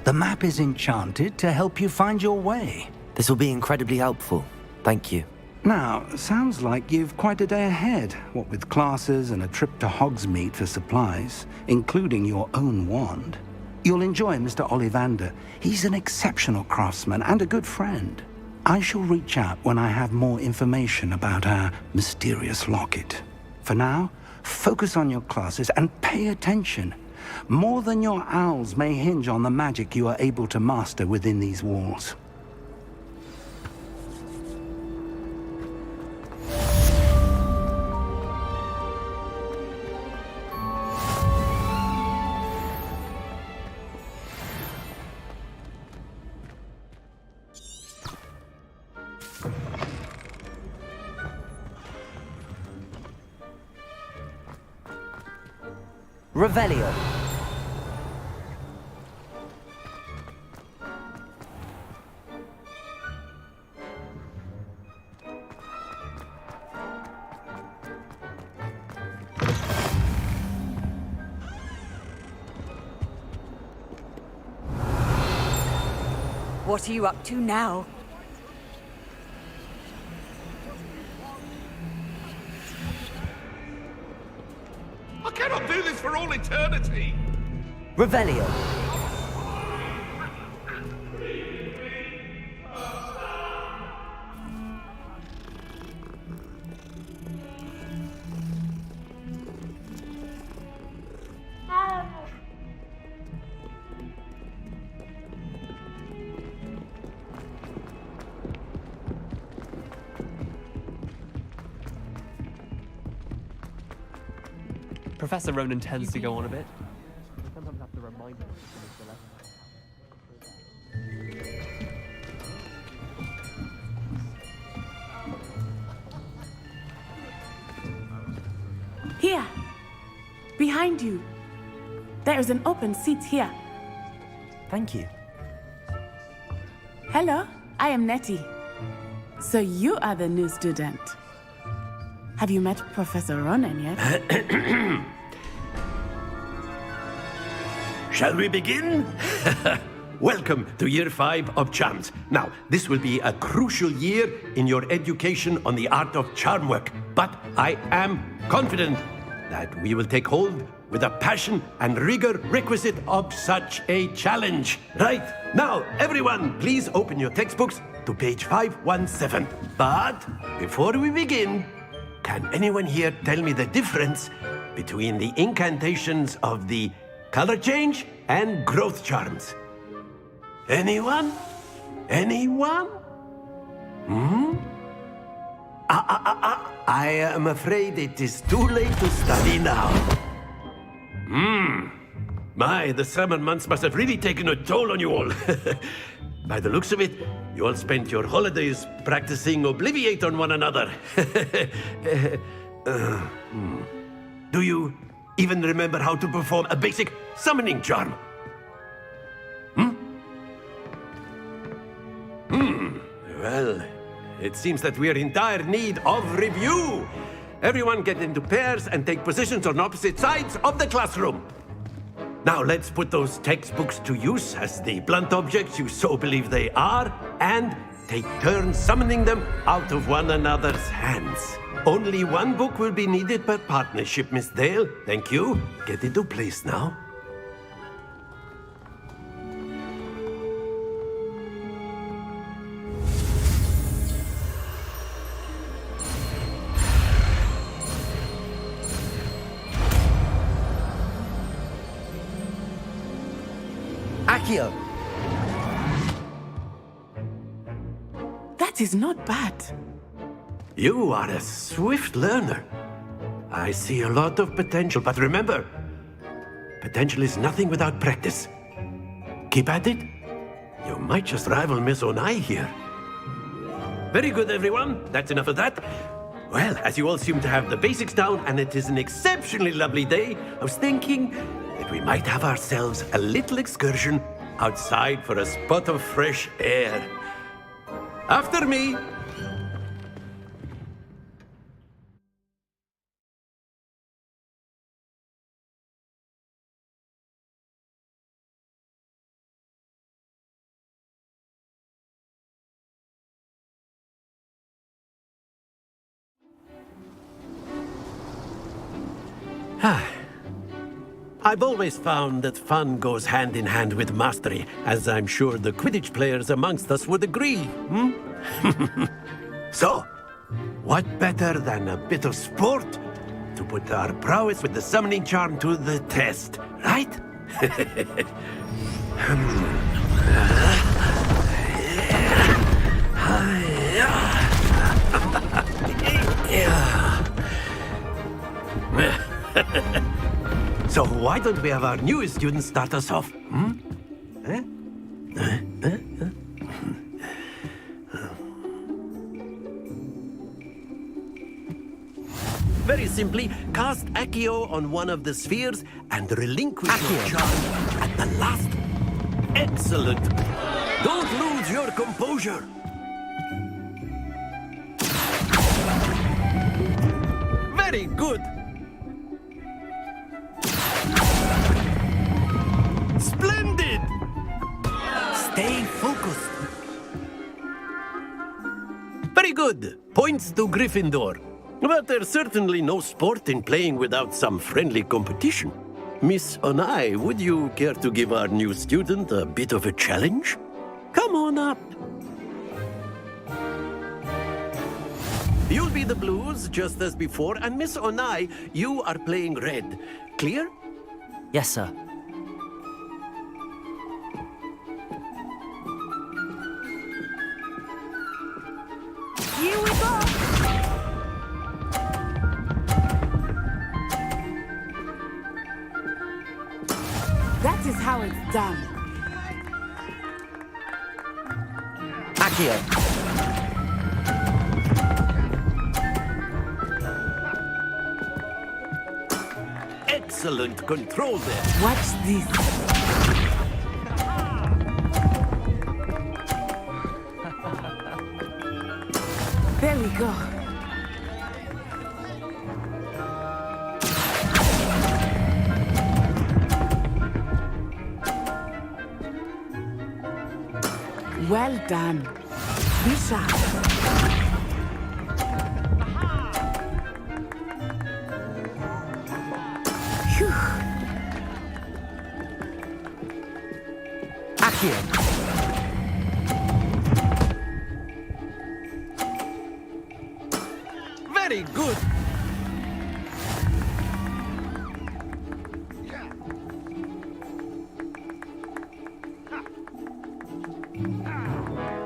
The map is enchanted to help you find your way. This will be incredibly helpful. Thank you. Now, sounds like you've quite a day ahead, what with classes and a trip to Hogsmeade for supplies, including your own wand. You'll enjoy Mr. Ollivander. He's an exceptional craftsman and a good friend. I shall reach out when I have more information about our mysterious locket. For now, focus on your classes and pay attention. More than your owls may hinge on the magic you are able to master within these walls. Revelio. What are you up to now? I cannot do this for all eternity! Revelio. Professor Ronan tends to go on a bit. Sometimes I have to remind him. Here. Behind you. There is an open seat here. Thank you. Hello, I am Nettie. So you are the new student. Have you met Professor Ronan yet? Shall we begin? Welcome to Year 5 of Charms. Now, this will be a crucial year in your education on the art of charm work, but I am confident that we will take hold with the passion and rigor requisite of such a challenge. Right, now, everyone, please open your textbooks to page 517. But before we begin, can anyone here tell me the difference between the incantations of the color change and growth charms? Anyone? Anyone? I am afraid it is too late to study now. My, the summer months must have really taken a toll on you all. By the looks of it, you all spent your holidays practicing Obliviate on one another. Do you even remember how to perform a basic summoning charm? Well, it seems that we are in dire need of review. Everyone get into pairs and take positions on opposite sides of the classroom. Now let's put those textbooks to use as the blunt objects you so believe they are, and take turns summoning them out of one another's hands. Only one book will be needed per partnership, Miss Dale. Thank you. Get into place now. Accio. That is not bad. You are a swift learner. I see a lot of potential, but remember, potential is nothing without practice. Keep at it. You might just rival Miss Onai here. Very good, everyone. That's enough of that. Well, as you all seem to have the basics down, and it is an exceptionally lovely day, I was thinking that we might have ourselves a little excursion outside for a spot of fresh air. After me. I've always found that fun goes hand in hand with mastery, as I'm sure the Quidditch players amongst us would agree, So, what better than a bit of sport to put our prowess with the summoning charm to the test, right? So why don't we have our newest student start us off? Very simply, cast Accio on one of the spheres and relinquish your charge at the last. Excellent. Don't lose your composure. Very good. Splendid! Stay focused. good. Points to Gryffindor. But there's certainly no sport in playing without some friendly competition. Miss Onai, would you care to give our new student a bit of a challenge? Come on up. You'll be the blues, just as before, and Miss Onai, you are playing red. Clear? Yes, sir. Here we go! That is how it's done. Accio. Excellent control there. Watch this. There we go. Well done. Be sharp. Phew. Accio. Very good.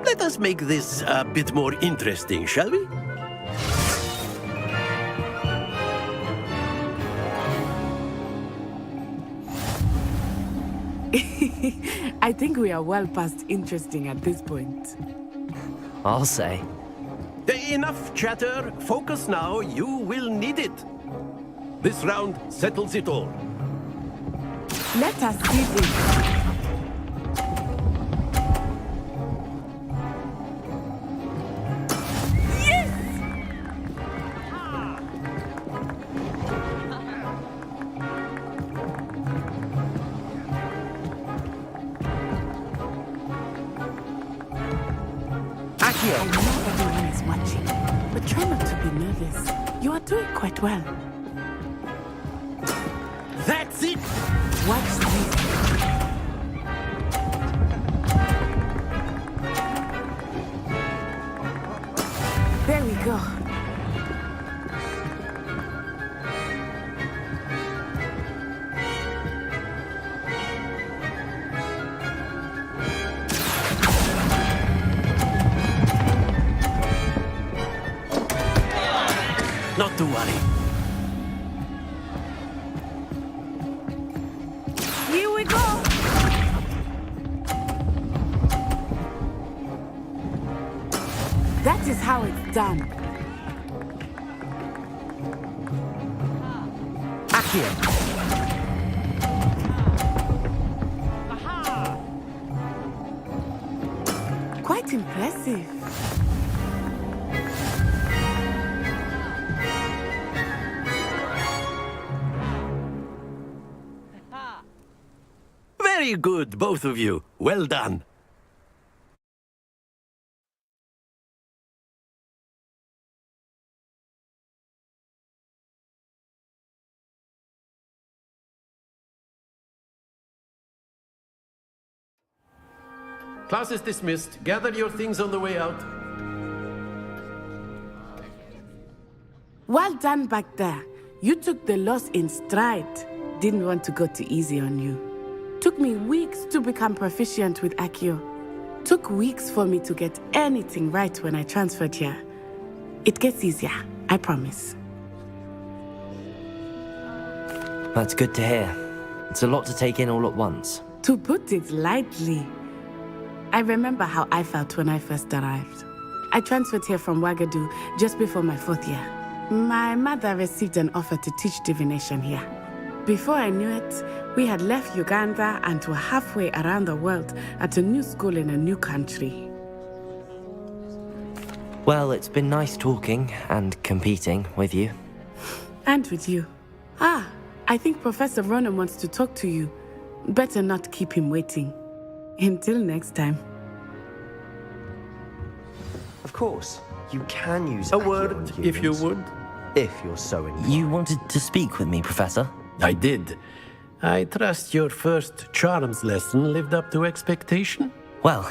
Let us make this a bit more interesting, shall we? I think we are well past interesting at this point. I'll say. Enough chatter. Focus now. You will need it. This round settles it all. Let us see this. I know everyone is watching, but try not to be nervous. You are doing quite well. That's it! Watch this. There we go. Not to worry. Here we go. That is how it's done. Accio. Quite impressive. Very good, both of you. Well done. Class is dismissed. Gather your things on the way out. Well done back there. You took the loss in stride. Didn't want to go too easy on you. Took me weeks to become proficient with Accio. Took weeks for me to get anything right when I transferred here. It gets easier, I promise. That's good to hear. It's a lot to take in all at once. To put it lightly, I remember how I felt when I first arrived. I transferred here from Wagadu just before my 4th year. My mother received an offer to teach divination here. Before I knew it, we had left Uganda and were halfway around the world at a new school in a new country. Well, it's been nice talking and competing with you. And with you. Ah, I think Professor Ronan wants to talk to you. Better not keep him waiting. Until next time. Of course. You can use a word, if you would. If you're so inclined. You wanted to speak with me, Professor? I did. I trust your first charms lesson lived up to expectation? Well,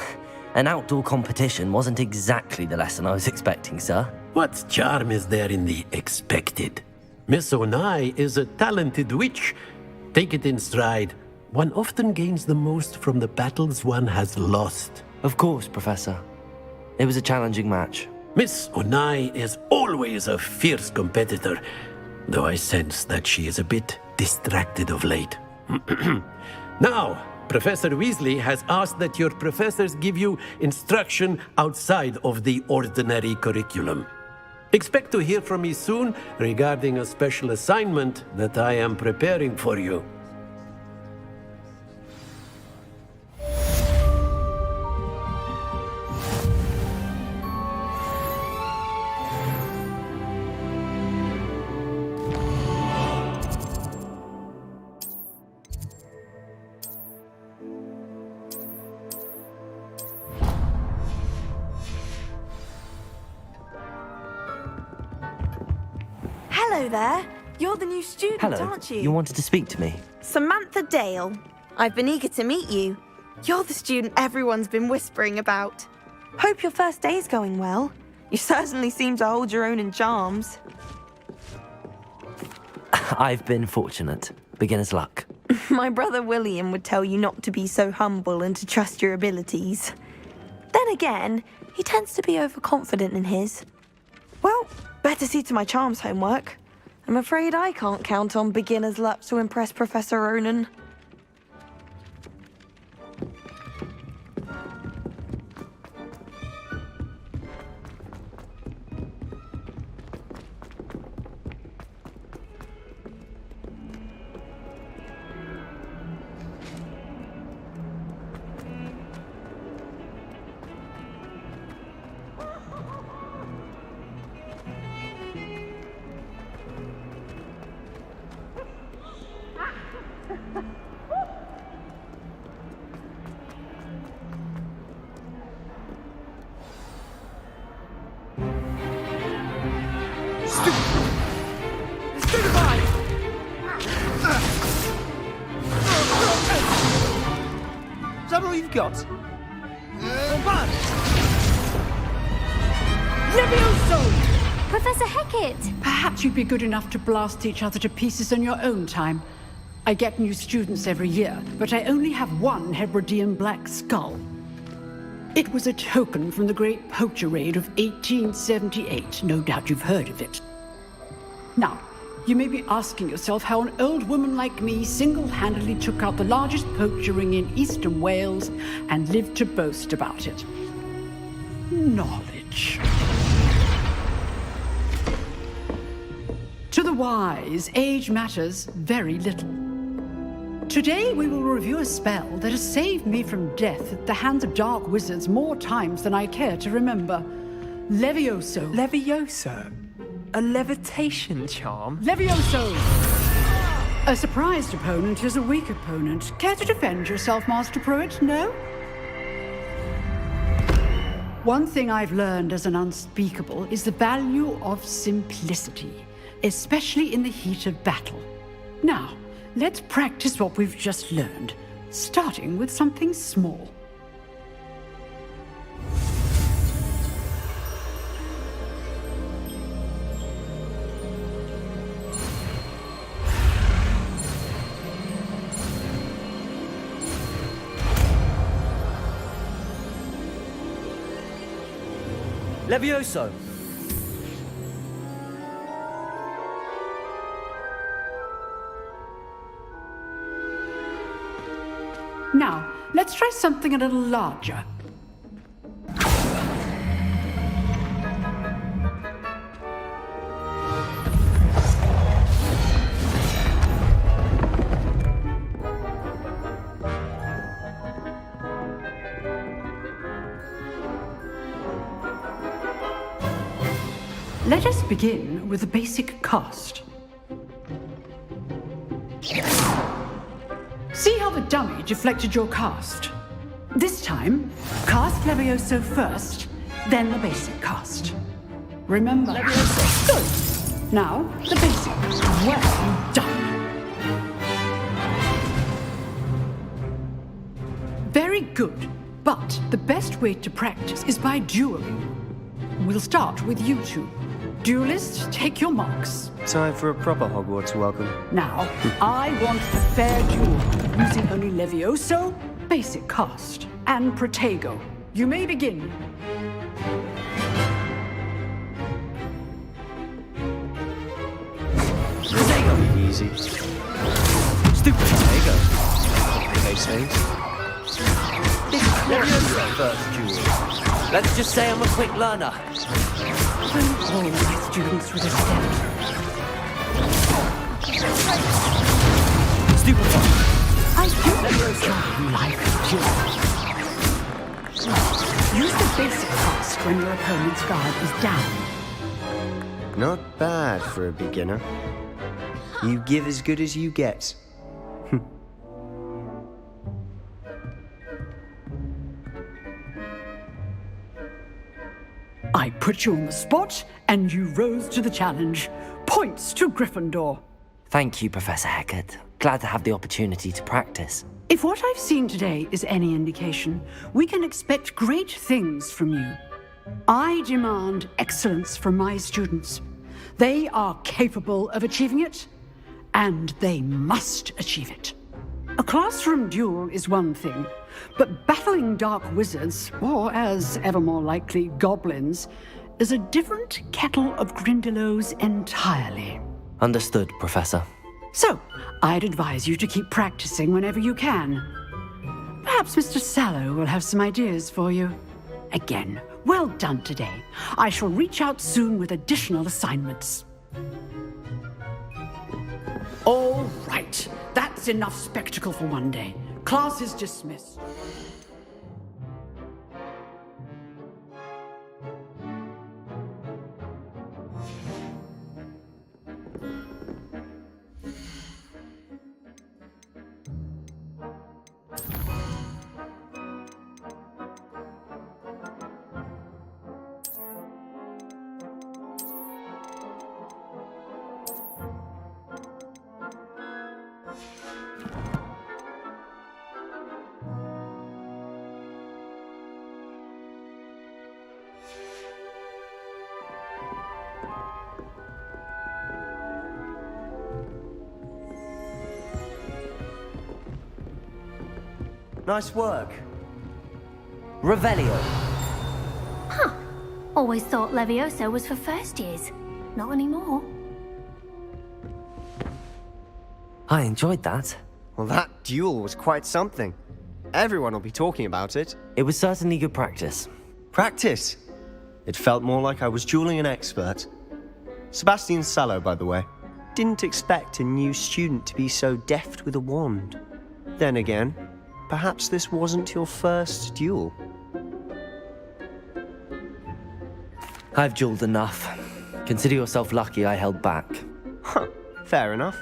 an outdoor competition wasn't exactly the lesson I was expecting, sir. What charm is there in the expected? Miss Onai is a talented witch. Take it in stride. One often gains the most from the battles one has lost. Of course, Professor. It was a challenging match. Miss Onai is always a fierce competitor, though I sense that she is a bit distracted of late. Now, Professor Weasley has asked that your professors give you instruction outside of the ordinary curriculum. Expect to hear from me soon regarding a special assignment that I am preparing for you. Hello there. You're the new student, Hello. aren't you? You wanted to speak to me? Samantha Dale. I've been eager to meet you. You're the student everyone's been whispering about. Hope your first day's going well. You certainly seem to hold your own in charms. I've been fortunate. Beginner's luck. My brother William would tell you not to be so humble and to trust your abilities. Then again, he tends to be overconfident in his. Well, better see to my charms homework. I'm afraid I can't count on beginner's luck to impress Professor Ronan. Is that all you've got? Levioso! Professor Hecat! Perhaps you'd be good enough to blast each other to pieces on your own time. I get new students every year, but I only have one Hebridean black skull. It was a token from the Great Poacher Raid of 1878. No doubt you've heard of it. Now, you may be asking yourself how an old woman like me single-handedly took out the largest poacher ring in eastern Wales and lived to boast about it. Knowledge. To the wise, age matters very little. Today we will review a spell that has saved me from death at the hands of dark wizards more times than I care to remember. Levioso. Levioso? A levitation charm? Levioso! A surprised opponent is a weak opponent. Care to defend yourself, Master Pruitt? No? One thing I've learned as an unspeakable is the value of simplicity, especially in the heat of battle. Now, let's practice what we've just learned, starting with something small. Levioso! Now, let's try something a little larger. Let us begin with a basic cast. See how the dummy deflected your cast? This time, cast Levioso first, then the basic cast. Remember. Good. Now, the basics. Well done. Very good. But the best way to practice is by dueling. We'll start with you two. Duelists, take your marks. Time for a proper Hogwarts welcome. Now, I want a fair duel, using only Levioso, basic cast, and Protego. You may begin. Protego! Easy. Stupid Protego. Face face. Levioso first duel. Let's just say I'm a quick learner. When all my students with a step. Stupid one. I do like duels. Use the basic cast when your opponent's guard is down. Not bad for a beginner. You give as good as you get. I put you on the spot, and you rose to the challenge. Points to Gryffindor. Thank you, Professor Hecat. Glad to have the opportunity to practice. If what I've seen today is any indication, we can expect great things from you. I demand excellence from my students. They are capable of achieving it, and they must achieve it. A classroom duel is one thing, but battling dark wizards, or as ever more likely, goblins, is a different kettle of Grindylows entirely. Understood, Professor. So, I'd advise you to keep practicing whenever you can. Perhaps Mr. Sallow will have some ideas for you. Again, well done today. I shall reach out soon with additional assignments. All right, that's enough spectacle for one day. Class is dismissed. Nice work. Revelio. Huh. Always thought Levioso was for first years. Not anymore. I enjoyed that. Well, that duel was quite something. Everyone will be talking about it. It was certainly good practice. Practice? It felt more like I was dueling an expert. Sebastian Sallow, by the way. Didn't expect a new student to be so deft with a wand. Then again, perhaps this wasn't your first duel. I've dueled enough. Consider yourself lucky I held back. Huh, fair enough.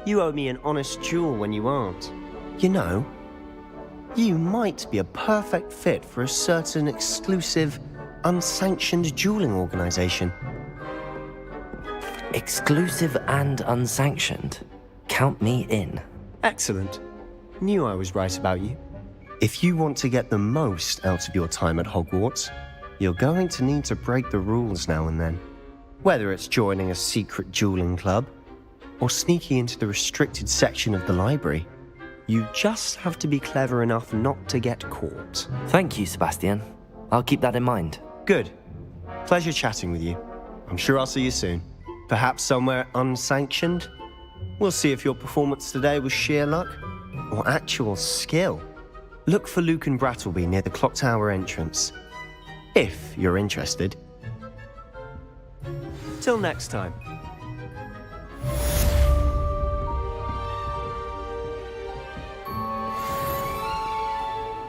You owe me an honest duel when you aren't. You know, you might be a perfect fit for a certain exclusive, unsanctioned dueling organization. Exclusive and unsanctioned? Count me in. Excellent. Knew I was right about you. If you want to get the most out of your time at Hogwarts, you're going to need to break the rules now and then. Whether it's joining a secret dueling club, or sneaking into the restricted section of the library, you just have to be clever enough not to get caught. Thank you, Sebastian. I'll keep that in mind. Good. Pleasure chatting with you. I'm sure I'll see you soon. Perhaps somewhere unsanctioned? We'll see if your performance today was sheer luck or actual skill. Look for Luke and Brattleby near the clock tower entrance, if you're interested. Till next time.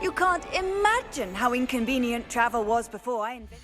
You can't imagine how inconvenient travel was before I invented...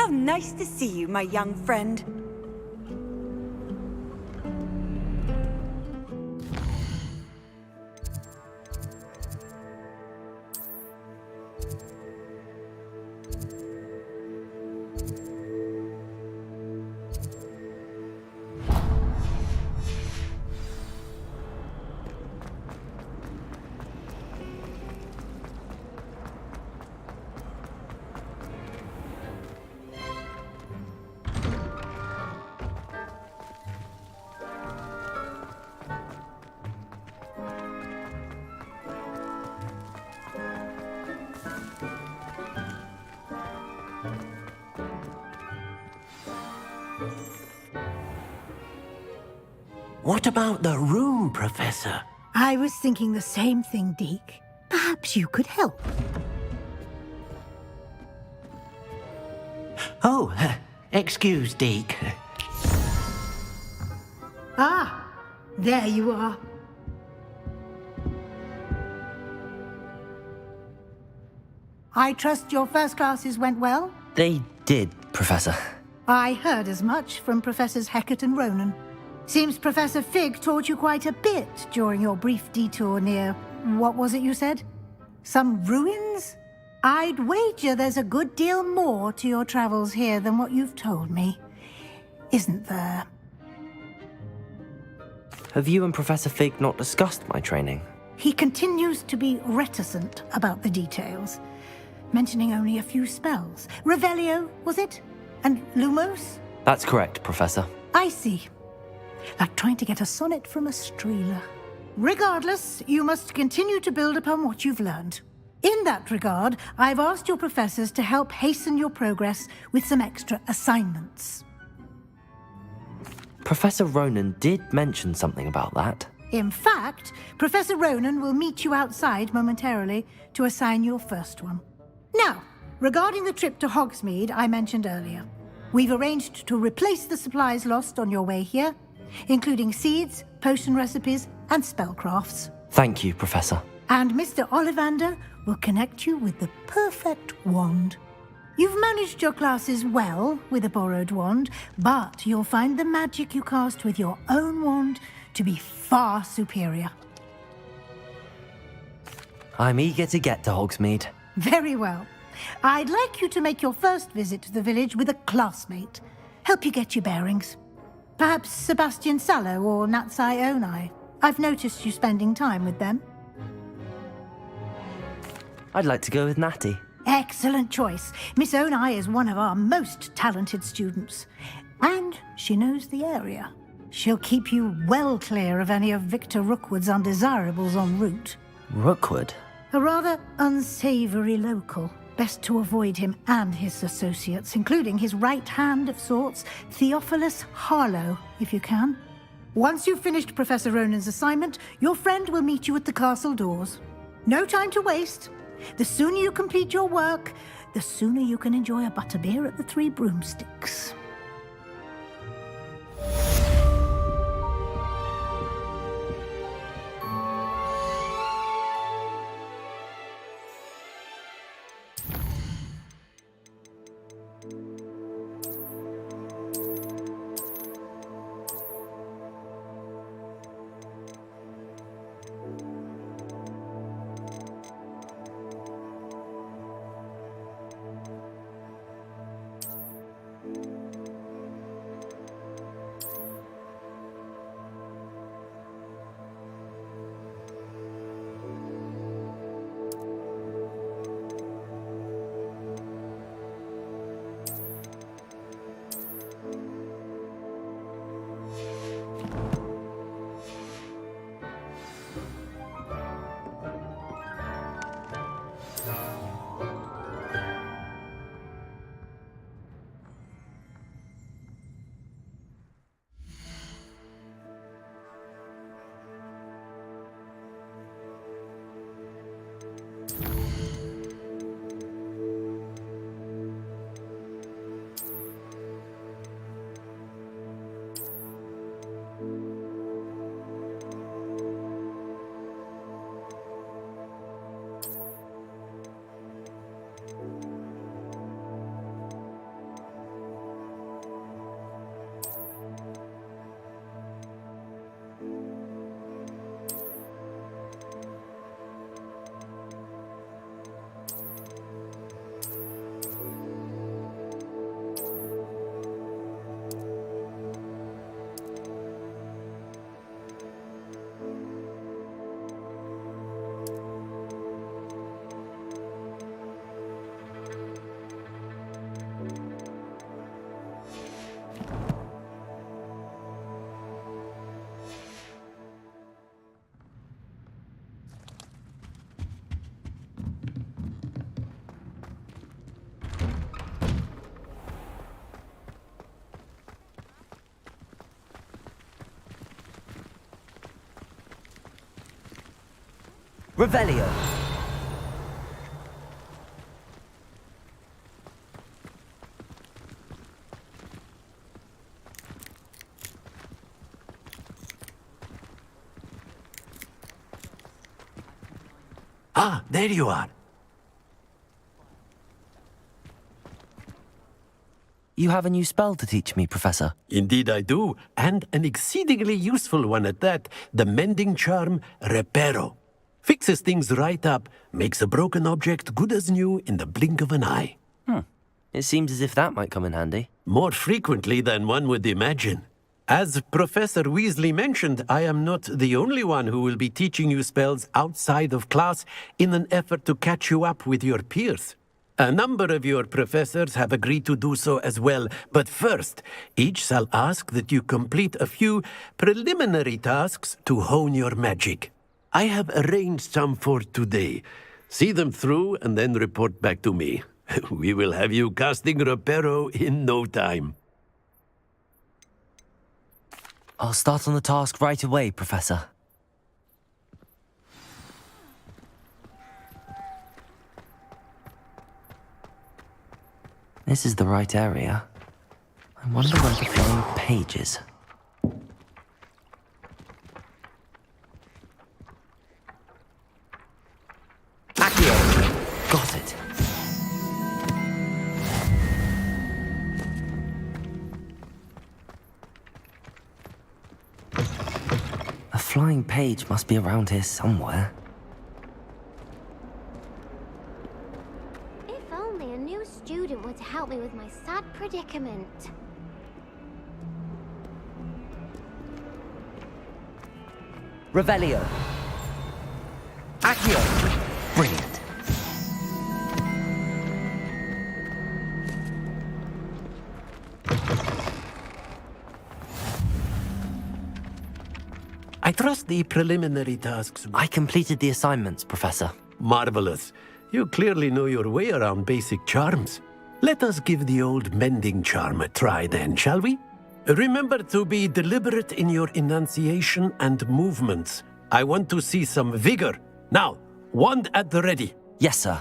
How nice to see you, my young friend. What about the room, Professor? I was thinking the same thing, Deke. Perhaps you could help. Oh, excuse, Deke. Ah, there you are. I trust your first classes went well? They did, Professor. I heard as much from Professors Hecat and Ronan. Seems Professor Fig taught you quite a bit during your brief detour near... what was it you said? Some ruins? I'd wager there's a good deal more to your travels here than what you've told me. Isn't there? Have you and Professor Fig not discussed my training? He continues to be reticent about the details, mentioning only a few spells. Revelio, was it? And Lumos? That's correct, Professor. I see. Like trying to get a sonnet from a streeler. Regardless, you must continue to build upon what you've learned. In that regard, I've asked your professors to help hasten your progress with some extra assignments. Professor Ronan did mention something about that. In fact, Professor Ronan will meet you outside momentarily to assign your first one. Now, regarding the trip to Hogsmeade I mentioned earlier, we've arranged to replace the supplies lost on your way here, including seeds, potion recipes, and spellcrafts. Thank you, Professor. And Mr. Ollivander will connect you with the perfect wand. You've managed your classes well with a borrowed wand, but you'll find the magic you cast with your own wand to be far superior. I'm eager to get to Hogsmeade. Very well. I'd like you to make your first visit to the village with a classmate. Help you get your bearings. Perhaps Sebastian Sallow or Natsai Onai. I've noticed you spending time with them. I'd like to go with Natty. Excellent choice. Miss Onai is one of our most talented students. And she knows the area. She'll keep you well clear of any of Victor Rookwood's undesirables en route. Rookwood? A rather unsavory local. Best to avoid him and his associates, including his right hand of sorts, Theophilus Harlow, if you can. Once you've finished Professor Ronan's assignment, your friend will meet you at the castle doors. No time to waste. The sooner you complete your work, the sooner you can enjoy a butterbeer at the Three Broomsticks. Revelio. Ah, there you are. You have a new spell to teach me, Professor. Indeed I do, and an exceedingly useful one at that. The mending charm, Reparo. Fixes things right up, makes a broken object good as new in the blink of an eye. It seems as if that might come in handy. More frequently than one would imagine. As Professor Weasley mentioned, I am not the only one who will be teaching you spells outside of class in an effort to catch you up with your peers. A number of your professors have agreed to do so as well, but first, each shall ask that you complete a few preliminary tasks to hone your magic. I have arranged some for today. See them through and then report back to me. We will have you casting Reparo in no time. I'll start on the task right away, Professor. This is the right area. I wonder where the flying page is. Accio! Got it. A flying page must be around here somewhere. If only a new student were to help me with my sad predicament. Revelio. Accio. Brilliant. I trust the preliminary tasks. I completed the assignments, Professor. Marvelous. You clearly know your way around basic charms. Let us give the old mending charm a try then, shall we? Remember to be deliberate in your enunciation and movements. I want to see some vigor. Now, wand at the ready. Yes, sir.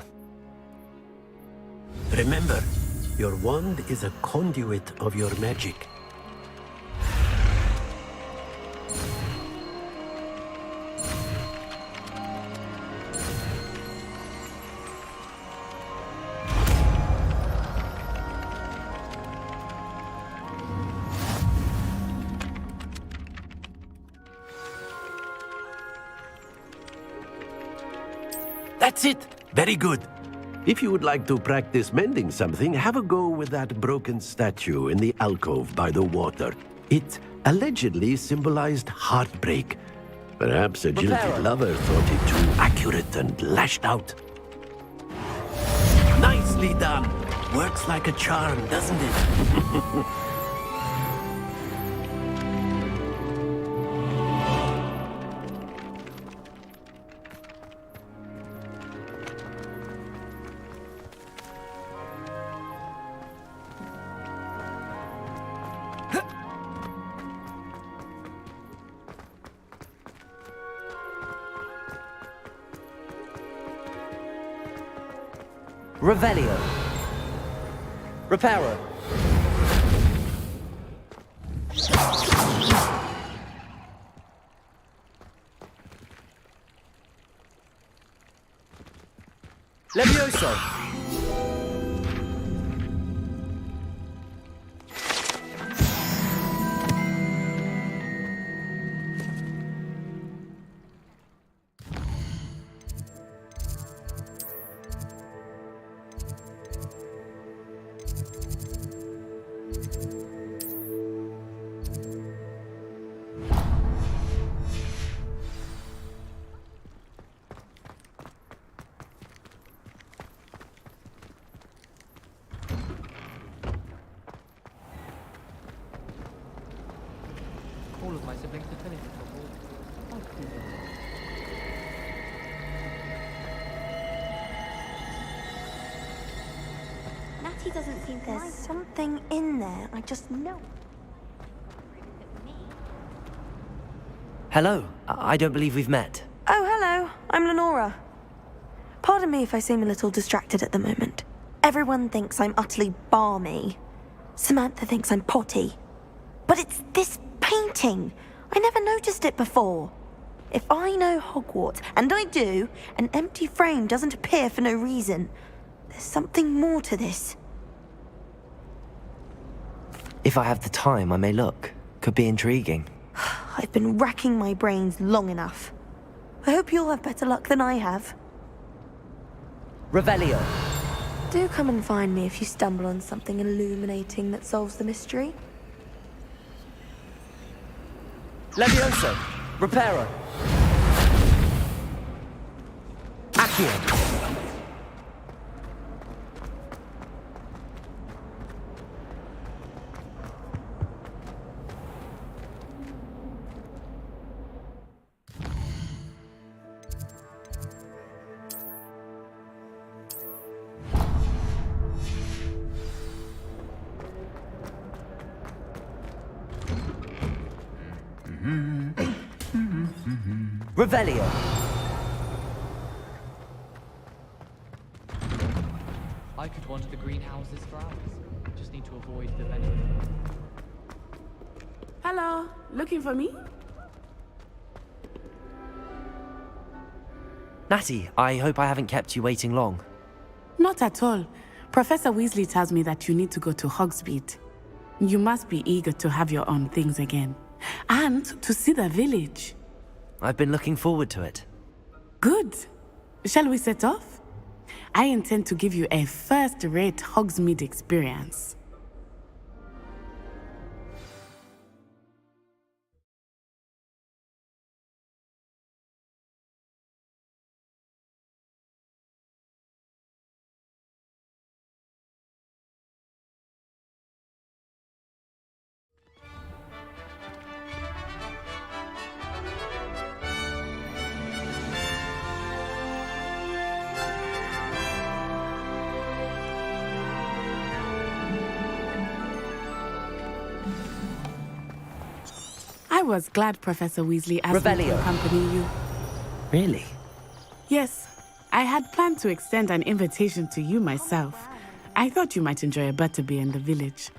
Remember, your wand is a conduit of your magic. That's it! Very good. If you would like to practice mending something, have a go with that broken statue in the alcove by the water. It allegedly symbolized heartbreak. Perhaps a jilted lover thought it too accurate and lashed out. Nicely done! Works like a charm, doesn't it? Revelio. Reparo. Levioso. All of my siblings are finished. Natty doesn't seem there's something in there. I just know. Hello. I don't believe we've met. Oh, hello. I'm Lenora. Pardon me if I seem a little distracted at the moment. Everyone thinks I'm utterly balmy. Samantha thinks I'm potty. But it's this painting. I never noticed it before. If I know Hogwarts, and I do, an empty frame doesn't appear for no reason. There's something more to this. If I have the time, I may look. Could be intriguing. I've been racking my brains long enough. I hope you'll have better luck than I have. Revelio. Do come and find me if you stumble on something illuminating that solves the mystery. Levioso. Reparo. Accio. Revelio. I could wander the greenhouses for hours. Just need to avoid the venom. Hello, looking for me? Natty, I hope I haven't kept you waiting long. Not at all. Professor Weasley tells me that you need to go to Hogsmeade. You must be eager to have your own things again. And to see the village. I've been looking forward to it. Good. Shall we set off? I intend to give you a first-rate Hogsmeade experience. I was glad Professor Weasley asked me to accompany you. Really? Yes. I had planned to extend an invitation to you myself. I thought you might enjoy a butterbeer in the village.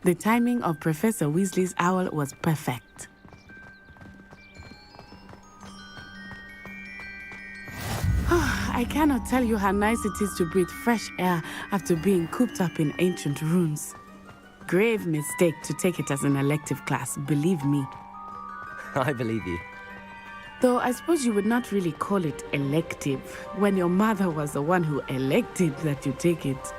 The timing of Professor Weasley's owl was perfect. I cannot tell you how nice it is to breathe fresh air after being cooped up in ancient rooms. Grave mistake to take it as an elective class, believe me. I believe you. Though I suppose you would not really call it elective when your mother was the one who elected that you take it.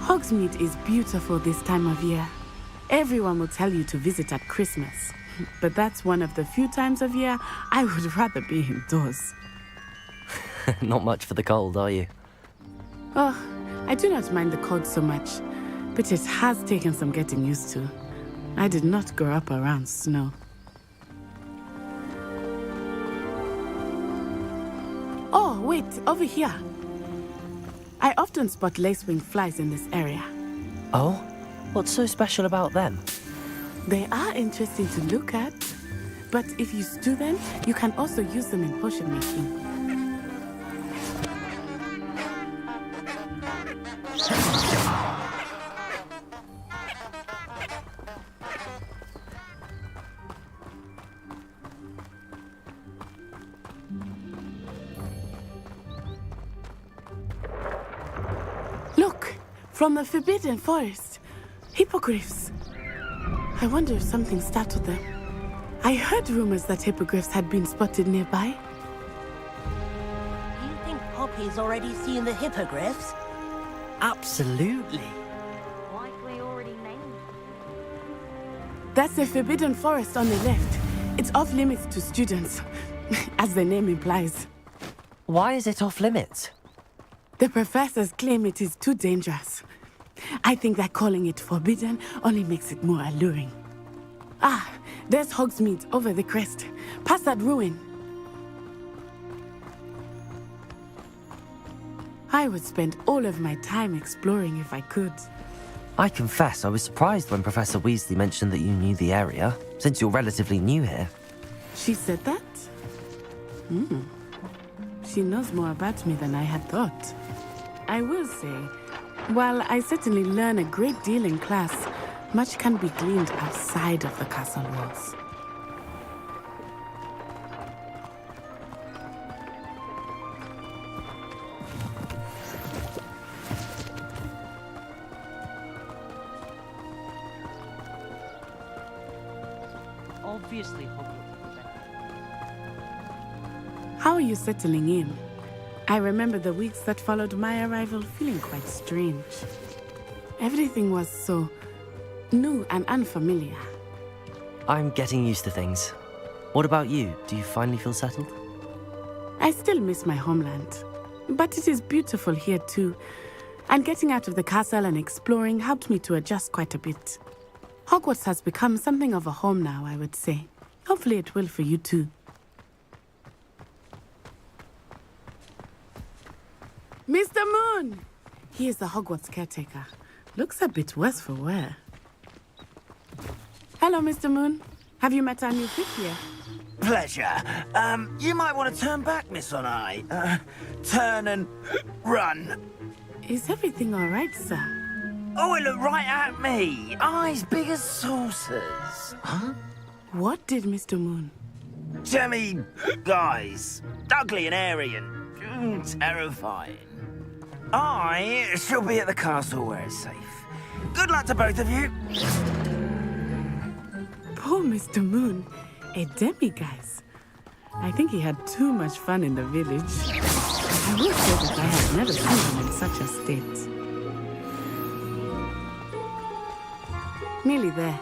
Hogsmeade is beautiful this time of year. Everyone will tell you to visit at Christmas. But that's one of the few times of year I would rather be indoors. Not much for the cold, are you? Oh, I do not mind the cold so much, but it has taken some getting used to. I did not grow up around snow. Oh, wait, over here. I often spot lacewing flies in this area. Oh? What's so special about them? They are interesting to look at, but if you stew them, you can also use them in potion making. Look, from the Forbidden Forest, hippogriffs. I wonder if something startled them. I heard rumors that hippogriffs had been spotted nearby. You think Poppy's already seen the hippogriffs? Absolutely. Likely already named. That's the Forbidden Forest on the left. It's off limits to students, as the name implies. Why is it off limits? The professors claim it is too dangerous. I think that calling it forbidden only makes it more alluring. Ah, there's Hogsmeade over the crest, past that ruin. I would spend all of my time exploring if I could. I confess I was surprised when Professor Weasley mentioned that you knew the area, since you're relatively new here. She said that? She knows more about me than I had thought. I will say, while I certainly learn a great deal in class, much can be gleaned outside of the castle walls. Obviously, How are you settling in? I remember the weeks that followed my arrival feeling quite strange. Everything was so new and unfamiliar. I'm getting used to things. What about you? Do you finally feel settled? I still miss my homeland, but it is beautiful here too. And getting out of the castle and exploring helped me to adjust quite a bit. Hogwarts has become something of a home now, I would say. Hopefully it will for you too. Mr. Moon! He is the Hogwarts caretaker. Looks a bit worse for wear. Hello, Mr. Moon. Have you met our new fifth year? Pleasure. You might want to turn back, Miss On Eye. Turn and run. Is everything all right, sir? Oh, it looked right at me. Eyes big as saucers. Huh? What did Mr. Moon? Jemmy guys. Ugly and airy and terrifying. I shall be at the castle where it's safe. Good luck to both of you. Poor Mr. Moon. A demiguise. I think he had too much fun in the village. I will say that I have never seen him in such a state. Nearly there.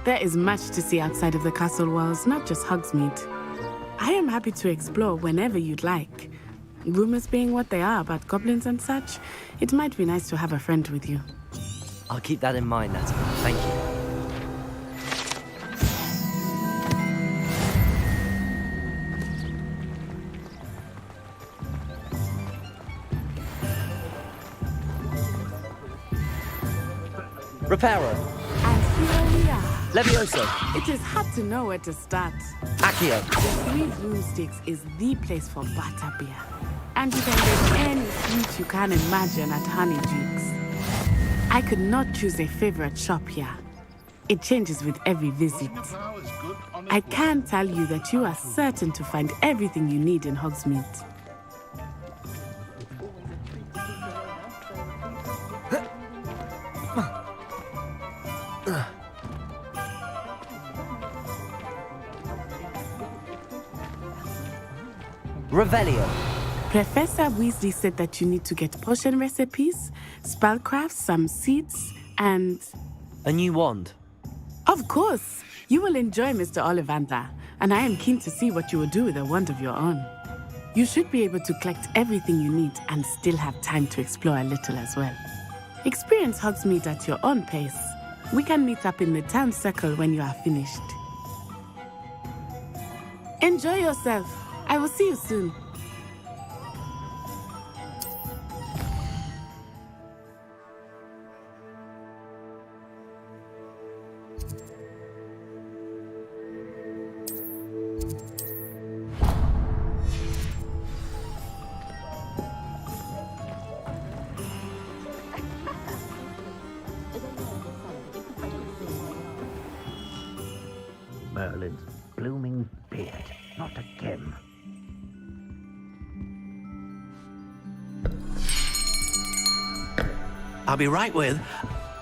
There is much to see outside of the castle walls, not just Hogsmeade. I am happy to explore whenever you'd like. Rumors being what they are about goblins and such, it might be nice to have a friend with you. I'll keep that in mind, Natalie. Thank you. Reparo. And here we are. Levioso. It is hard to know where to start. Accio. The Three Broomsticks is the place for butterbeer. And you can get any sweet you can imagine at Honeydukes. I could not choose a favorite shop here. It changes with every visit. I can tell you that you are certain to find everything you need in Hogsmeade. Revelio. Professor Weasley said that you need to get potion recipes, spellcrafts, some seeds, and... a new wand. Of course! You will enjoy Mr. Ollivander, and I am keen to see what you will do with a wand of your own. You should be able to collect everything you need and still have time to explore a little as well. Experience Hogsmeade at your own pace. We can meet up in the town circle when you are finished. Enjoy yourself. I will see you soon. Merlin's blooming beard. Not again. I'll be right with...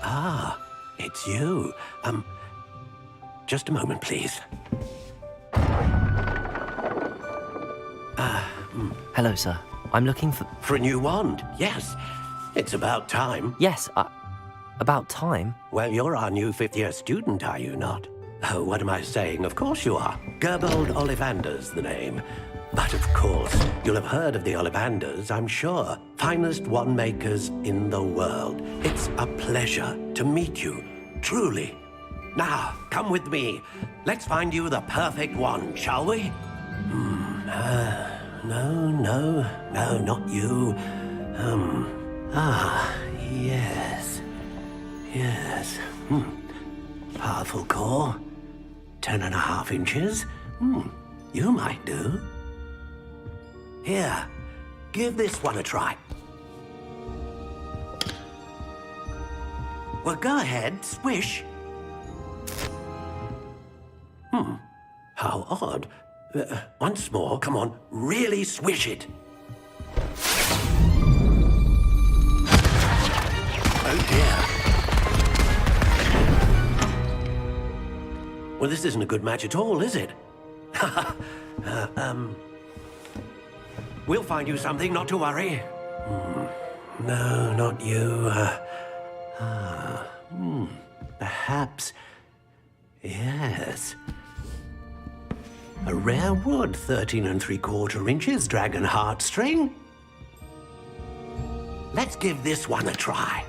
Ah, it's you. Just a moment, please. Hello, sir. I'm looking for... For a new wand, yes. It's about time. Yes, about time? Well, you're our new fifth-year student, are you not? Oh, what am I saying? Of course you are. Gerbold Ollivander's the name. But of course, you'll have heard of the Ollivanders, I'm sure. Finest wand makers in the world. It's a pleasure to meet you, truly. Now, come with me. Let's find you the perfect wand, shall we? No, not you. Yes. Yes. Powerful core. 10.5 inches. You might do. Here, give this one a try. Well, go ahead, swish. How odd. Once more, come on, really swish it. Oh dear. Well, this isn't a good match at all, is it? We'll find you something, not to worry. No, not you. Perhaps. Yes. A rare wood, 13 3/4 inches, dragon heartstring. Let's give this one a try.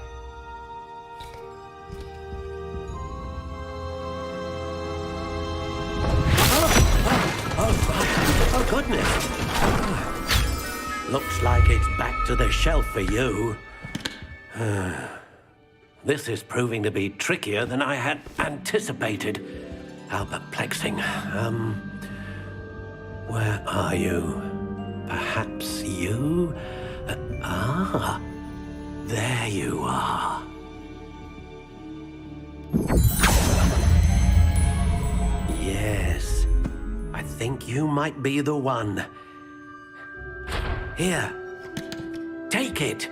Oh, goodness. Looks like it's back to the shelf for you. This is proving to be trickier than I had anticipated. How perplexing. Where are you? Perhaps you? There you are. Yes, I think you might be the one. Here, take it.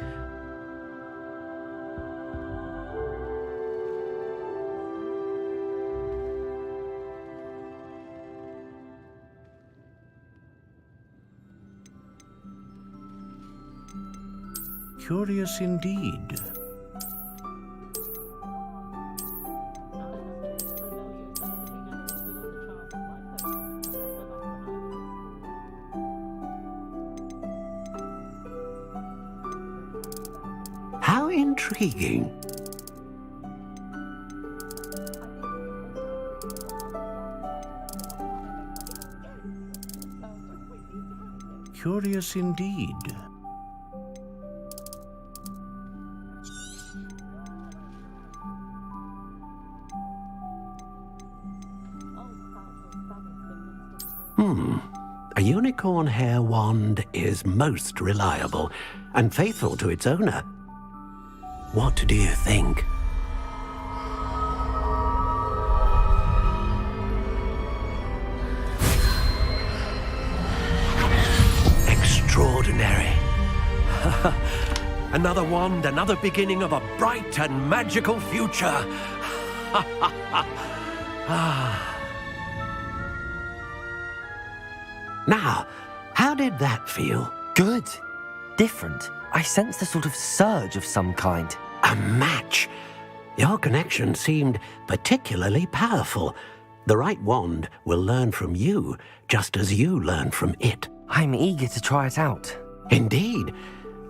Curious indeed. How intriguing. Curious indeed. A unicorn hair wand is most reliable and faithful to its owner. What do you think? Extraordinary. Another wand, another beginning of a bright and magical future. Now, how did that feel? Good. Different. I sensed a sort of surge of some kind. A match. Your connection seemed particularly powerful. The right wand will learn from you, just as you learn from it. I'm eager to try it out. Indeed.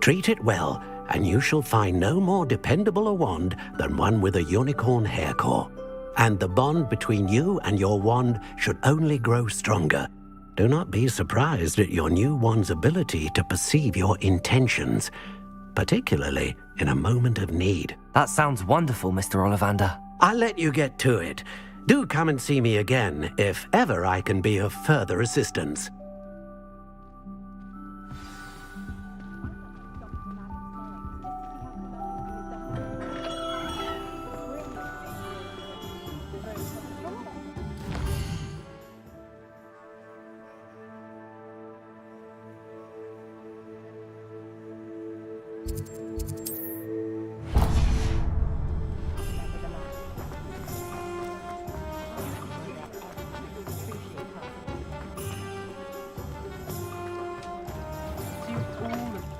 Treat it well, and you shall find no more dependable a wand than one with a unicorn hair core. And the bond between you and your wand should only grow stronger. Do not be surprised at your new wand's ability to perceive your intentions, particularly in a moment of need. That sounds wonderful, Mr. Ollivander. I'll let you get to it. Do come and see me again if ever I can be of further assistance.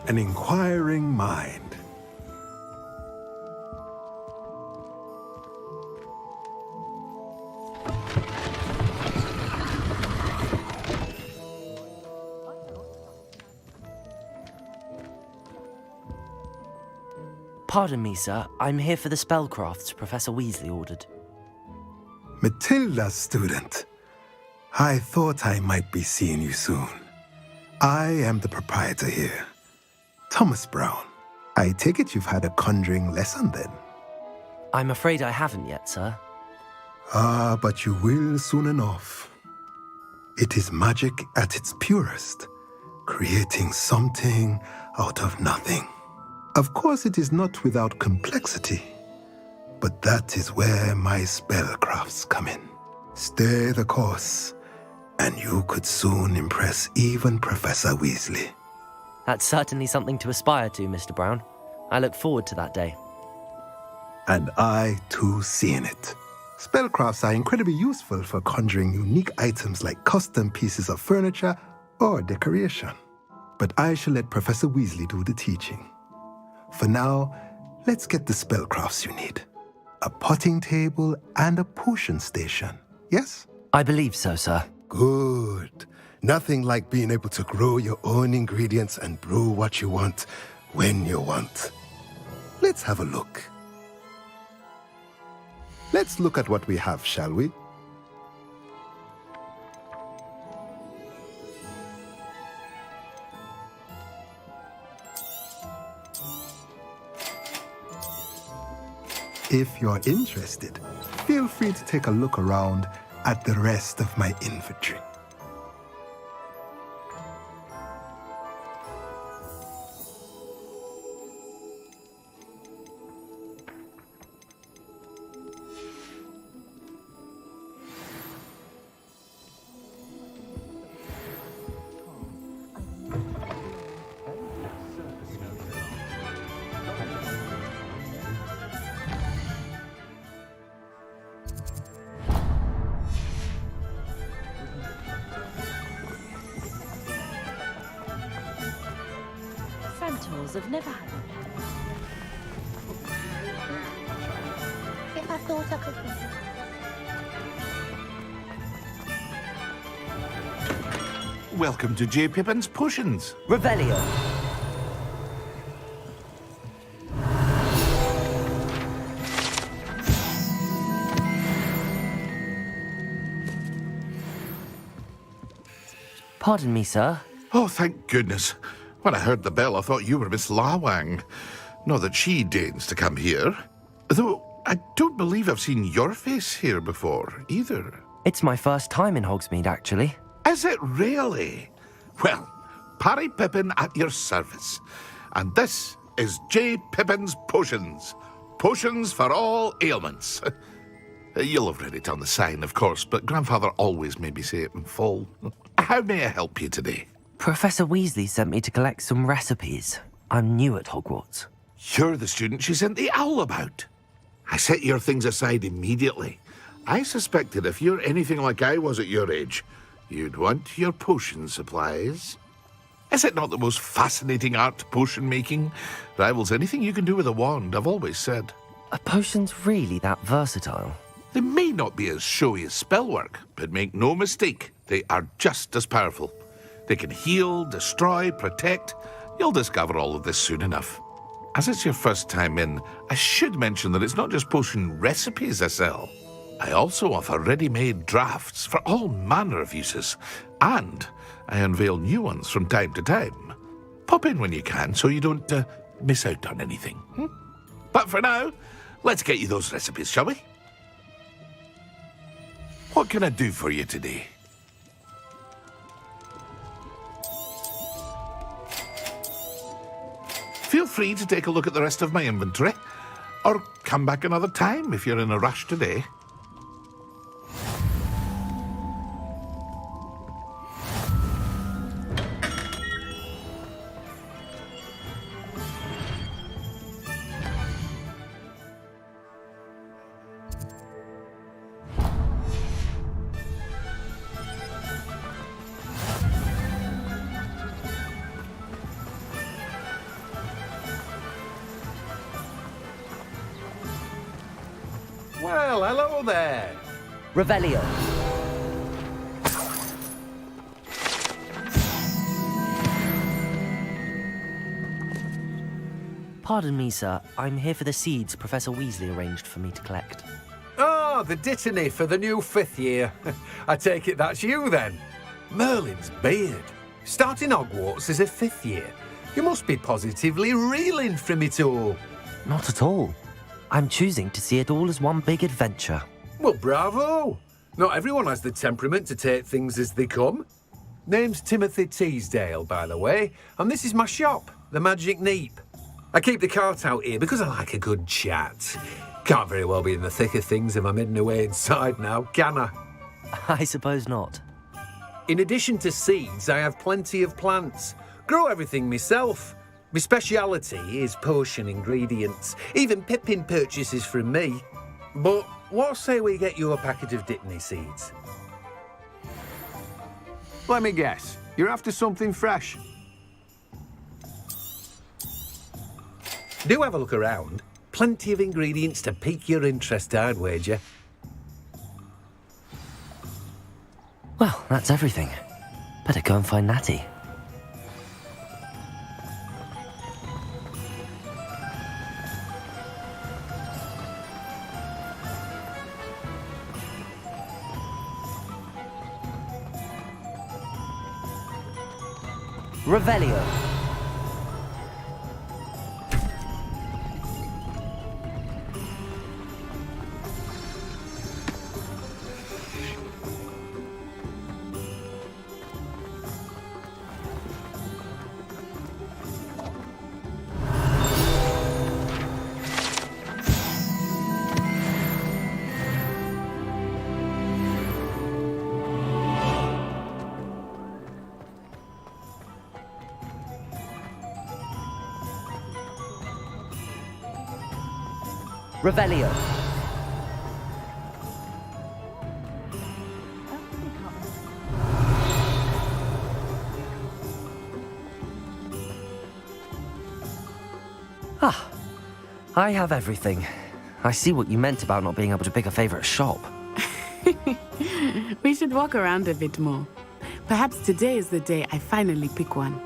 An inquiring mind. Pardon me, sir. I'm here for the spellcrafts Professor Weasley ordered. Matilda's student. I thought I might be seeing you soon. I am the proprietor here, Thomas Brown. I take it you've had a conjuring lesson then? I'm afraid I haven't yet, sir. Ah, but you will soon enough. It is magic at its purest, creating something out of nothing. Of course, it is not without complexity, but that is where my spellcrafts come in. Stay the course, and you could soon impress even Professor Weasley. That's certainly something to aspire to, Mr. Brown. I look forward to that day. And I, too, see in it. Spellcrafts are incredibly useful for conjuring unique items like custom pieces of furniture or decoration. But I shall let Professor Weasley do the teaching. For now, let's get the spellcrafts you need. A potting table and a potion station, yes? I believe so, sir. Good. Nothing like being able to grow your own ingredients and brew what you want when you want. Let's have a look. Let's look at what we have, shall we? If you're interested, feel free to take a look around at the rest of my inventory. Centaurs have never had one. If I thought I could be. Welcome to J. Pippin's Potions. Revelio. Pardon me, sir. Oh, thank goodness. When I heard the bell, I thought you were Miss Lawang. Not that she deigns to come here. Though I don't believe I've seen your face here before, either. It's my first time in Hogsmeade, actually. Is it really? Well, Parry Pippin at your service. And this is J. Pippin's Potions. Potions for all ailments. You'll have read it on the sign, of course, but Grandfather always made me say it in full. How may I help you today? Professor Weasley sent me to collect some recipes. I'm new at Hogwarts. You're the student she sent the owl about. I set your things aside immediately. I suspected if you're anything like I was at your age, you'd want your potion supplies. Is it not the most fascinating art, potion making? Rivals anything you can do with a wand, I've always said. Are potions really that versatile? They may not be as showy as spellwork, but make no mistake, they are just as powerful. They can heal, destroy, protect. You'll discover all of this soon enough. As it's your first time in, I should mention that it's not just potion recipes I sell. I also offer ready-made drafts for all manner of uses, and I unveil new ones from time to time. Pop in when you can so you don't miss out on anything. But for now, let's get you those recipes, shall we? What can I do for you today? Feel free to take a look at the rest of my inventory, or come back another time if you're in a rush today. Well, hello there. Revelio. Pardon me, sir. I'm here for the seeds Professor Weasley arranged for me to collect. Oh, the dittany for the new 5th year. I take it that's you, then. Merlin's beard. Starting Hogwarts as a 5th year. You must be positively reeling from it all. Not at all. I'm choosing to see it all as one big adventure. Well, bravo! Not everyone has the temperament to take things as they come. Name's Timothy Teasdale, by the way, and this is my shop, the Magic Neep. I keep the cart out here because I like a good chat. Can't very well be in the thick of things if I'm hidden away inside now, can I? I suppose not. In addition to seeds, I have plenty of plants. Grow everything myself. My speciality is potion ingredients. Even Pippin purchases from me. But what say we get you a packet of Dittany seeds? Let me guess. You're after something fresh. Do have a look around. Plenty of ingredients to pique your interest, I'd wager. Well, that's everything. Better go and find Natty. Revelio. Revelio. Ah, I have everything. I see what you meant about not being able to pick a favorite shop. We should walk around a bit more. Perhaps today is the day I finally pick one.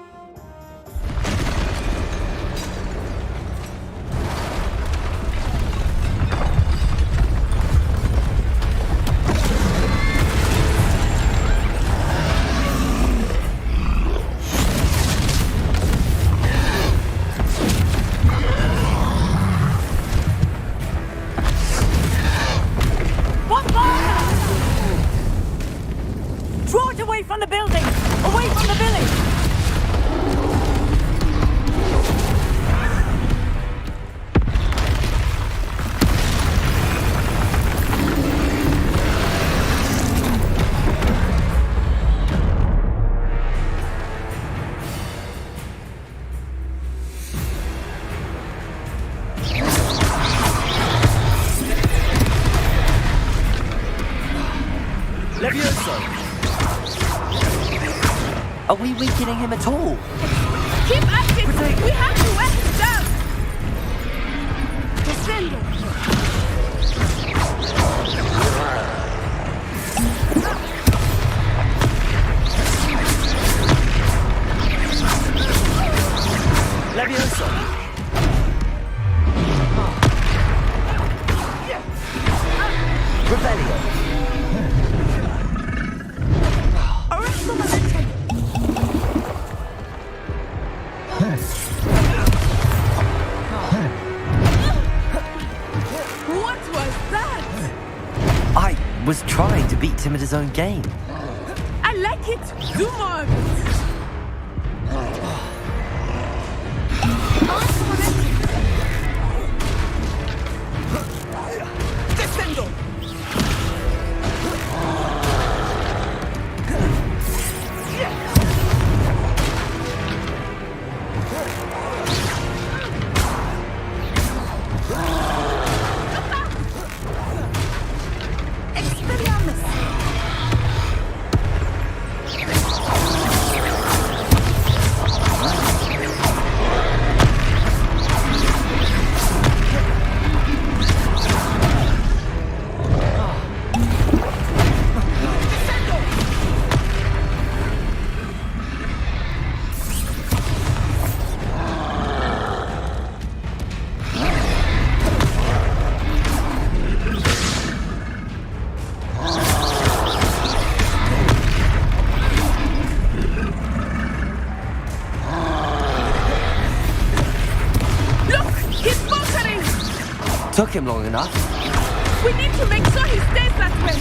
Are we weakening him at all? Keep active! We have to wear him down! Descend! Levioso! Revelio! Was trying to beat him at his own game. I like it. Do more of it. Descendo. Took him long enough. We need to make sure he stays that way.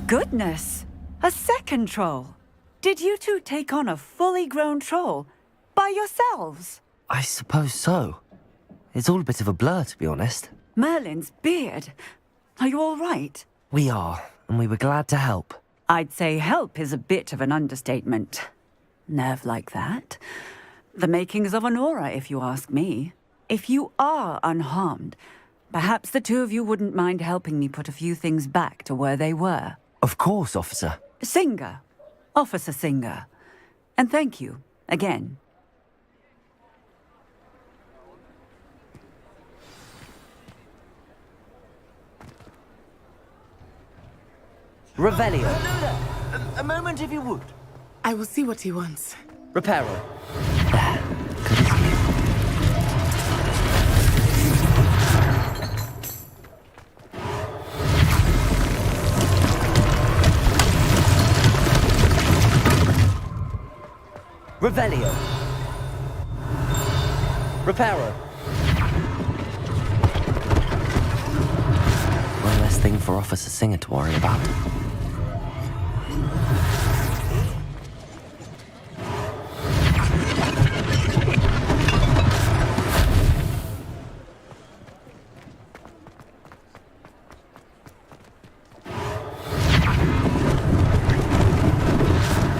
Goodness! A second troll! Did you two take on a fully grown troll? By yourselves? I suppose so. It's all a bit of a blur, to be honest. Merlin's beard. Are you all right? We are, and we were glad to help. I'd say help is a bit of an understatement. Nerve like that. The makings of an aura, if you ask me. If you are unharmed, perhaps the two of you wouldn't mind helping me put a few things back to where they were. Of course, officer. Singer. Officer Singer. And thank you, again. Revelio. A moment, if you would. I will see what he wants. Reparo. Revelio. Reparo. One less thing for Officer Singer to worry about.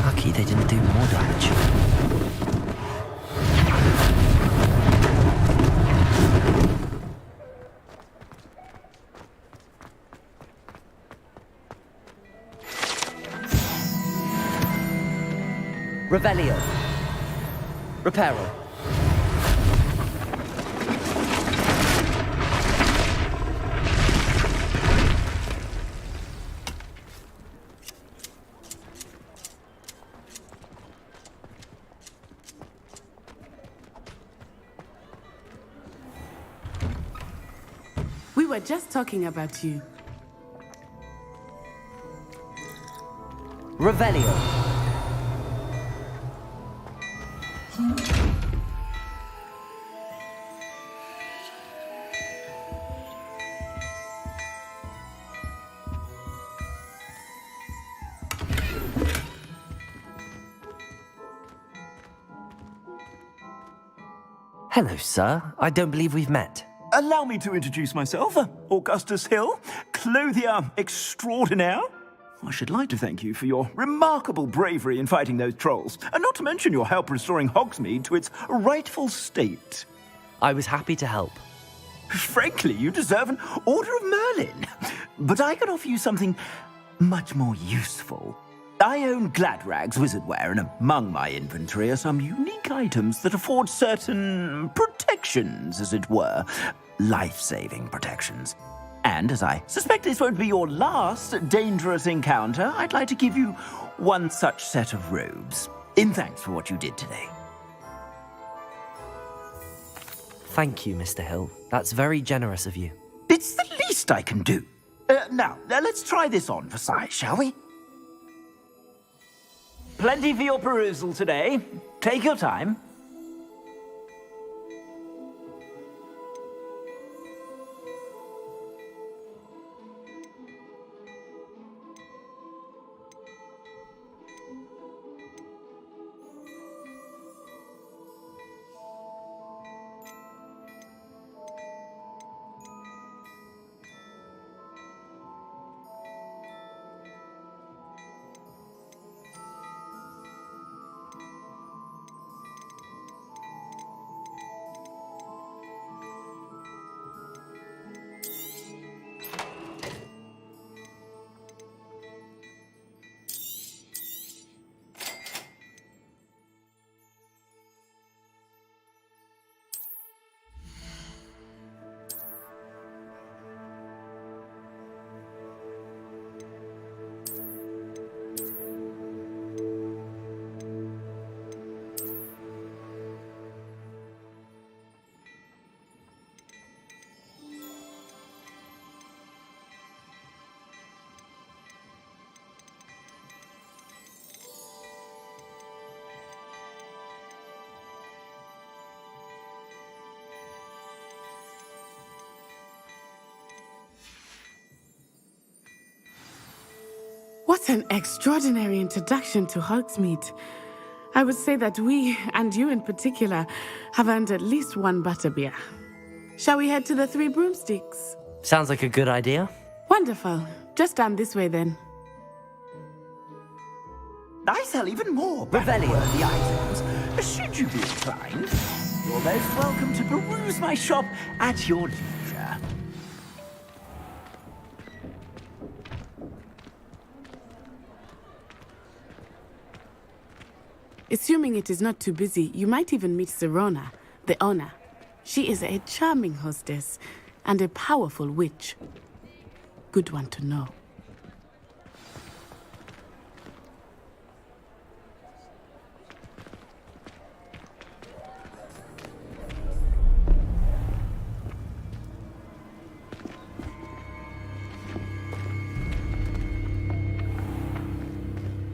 Lucky they didn't do more damage. Revelio. Reparo. We were just talking about you. Revelio. Hello, sir. I don't believe we've met. Allow me to introduce myself, Augustus Hill, clothier extraordinaire. I should like to thank you for your remarkable bravery in fighting those trolls, and not to mention your help restoring Hogsmeade to its rightful state. I was happy to help. Frankly, you deserve an Order of Merlin. But I can offer you something much more useful. I own Gladrag's wizardware, and among my inventory are some unique items that afford certain protections, as it were. Life-saving protections. And as I suspect this won't be your last dangerous encounter, I'd like to give you one such set of robes, in thanks for what you did today. Thank you, Mr. Hill. That's very generous of you. It's the least I can do. Now, let's try this on for size, shall we? Plenty for your perusal today. Take your time. What an extraordinary introduction to Hogsmeade. I would say that we, and you in particular, have earned at least one butterbeer. Shall we head to the Three Broomsticks? Sounds like a good idea. Wonderful. Just down this way then. I sell even more battle-worthy items. Should you be inclined, you're most welcome to peruse my shop at your leisure. Assuming it is not too busy, you might even meet Sirona, the owner. She is a charming hostess and a powerful witch. Good one to know.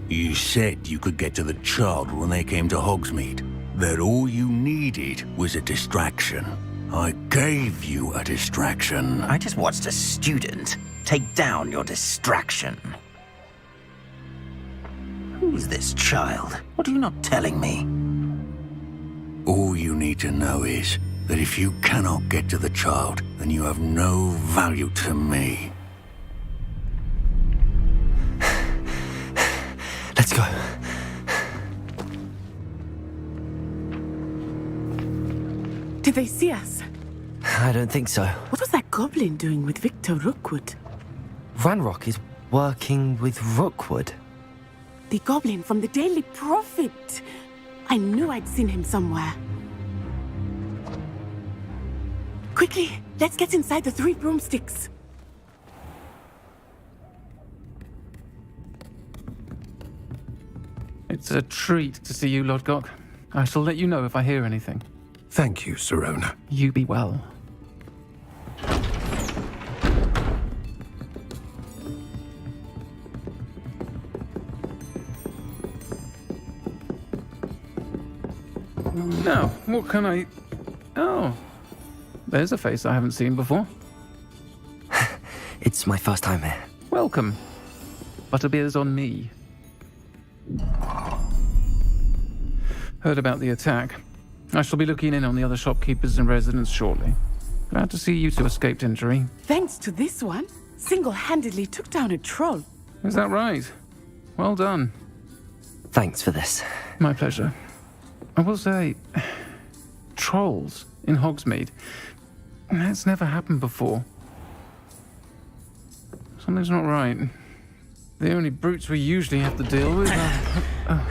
You said you could get to the child when they came to Hogsmeade. That all you needed was a distraction. I gave you a distraction. I just watched a student take down your distraction. Who's this child? What are you not telling me? All you need to know is that if you cannot get to the child, then you have no value to me. Let's go. Did they see us? I don't think so. What was that goblin doing with Victor Rookwood? Ranrock is working with Rookwood. The goblin from the Daily Prophet. I knew I'd seen him somewhere. Quickly, let's get inside the Three Broomsticks. It's a treat to see you, Lodgok. I shall let you know if I hear anything. Thank you, Sirona. You be well. Now, what can I... Oh, there's a face I haven't seen before. It's my first time here. Welcome. Butterbeer's on me. Heard about the attack. I shall be looking in on the other shopkeepers and residents shortly. Glad to see you two escaped injury. Thanks to this one, single-handedly took down a troll. Is that right? Well done. Thanks for this. My pleasure. I will say, trolls in Hogsmeade. That's never happened before. Something's not right. The only brutes we usually have to deal with are...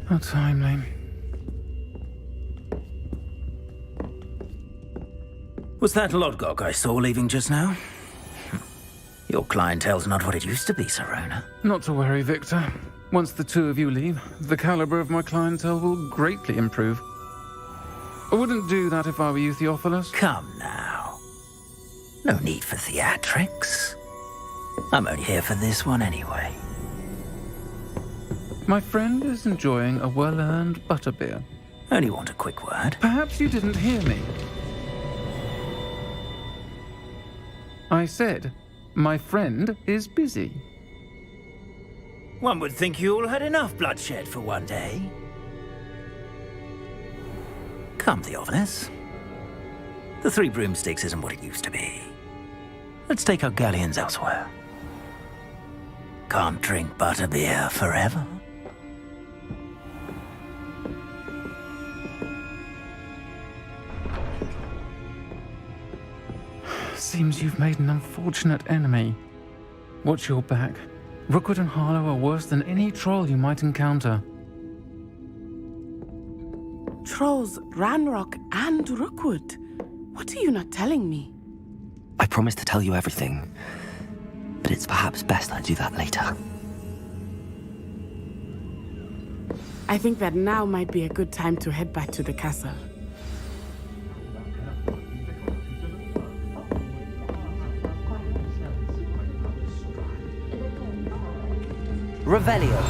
How timely. Was that Lodgok I saw leaving just now? Your clientele's not what it used to be, Sirona. Not to worry, Victor. Once the two of you leave, the caliber of my clientele will greatly improve. I wouldn't do that if I were you, Theophilus. Come now. No need for theatrics. I'm only here for this one anyway. My friend is enjoying a well-earned butterbeer. Only want a quick word. Perhaps you didn't hear me. I said, my friend is busy. One would think you all had enough bloodshed for one day. Come, Theophilus. The Three Broomsticks isn't what it used to be. Let's take our galleons elsewhere. Can't drink butterbeer forever. Seems you've made an unfortunate enemy. Watch your back. Rookwood and Harlow are worse than any troll you might encounter. Trolls, Ranrock, and Rookwood. What are you not telling me? I promised to tell you everything, but it's perhaps best I do that later. I think that now might be a good time to head back to the castle. Revelio.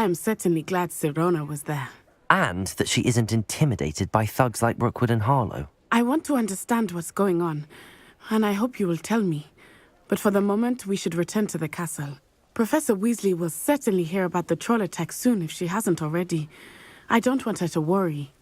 I am certainly glad Sirona was there. And that she isn't intimidated by thugs like Rookwood and Harlow. I want to understand what's going on, and I hope you will tell me. But for the moment, we should return to the castle. Professor Weasley will certainly hear about the troll attack soon if she hasn't already. I don't want her to worry.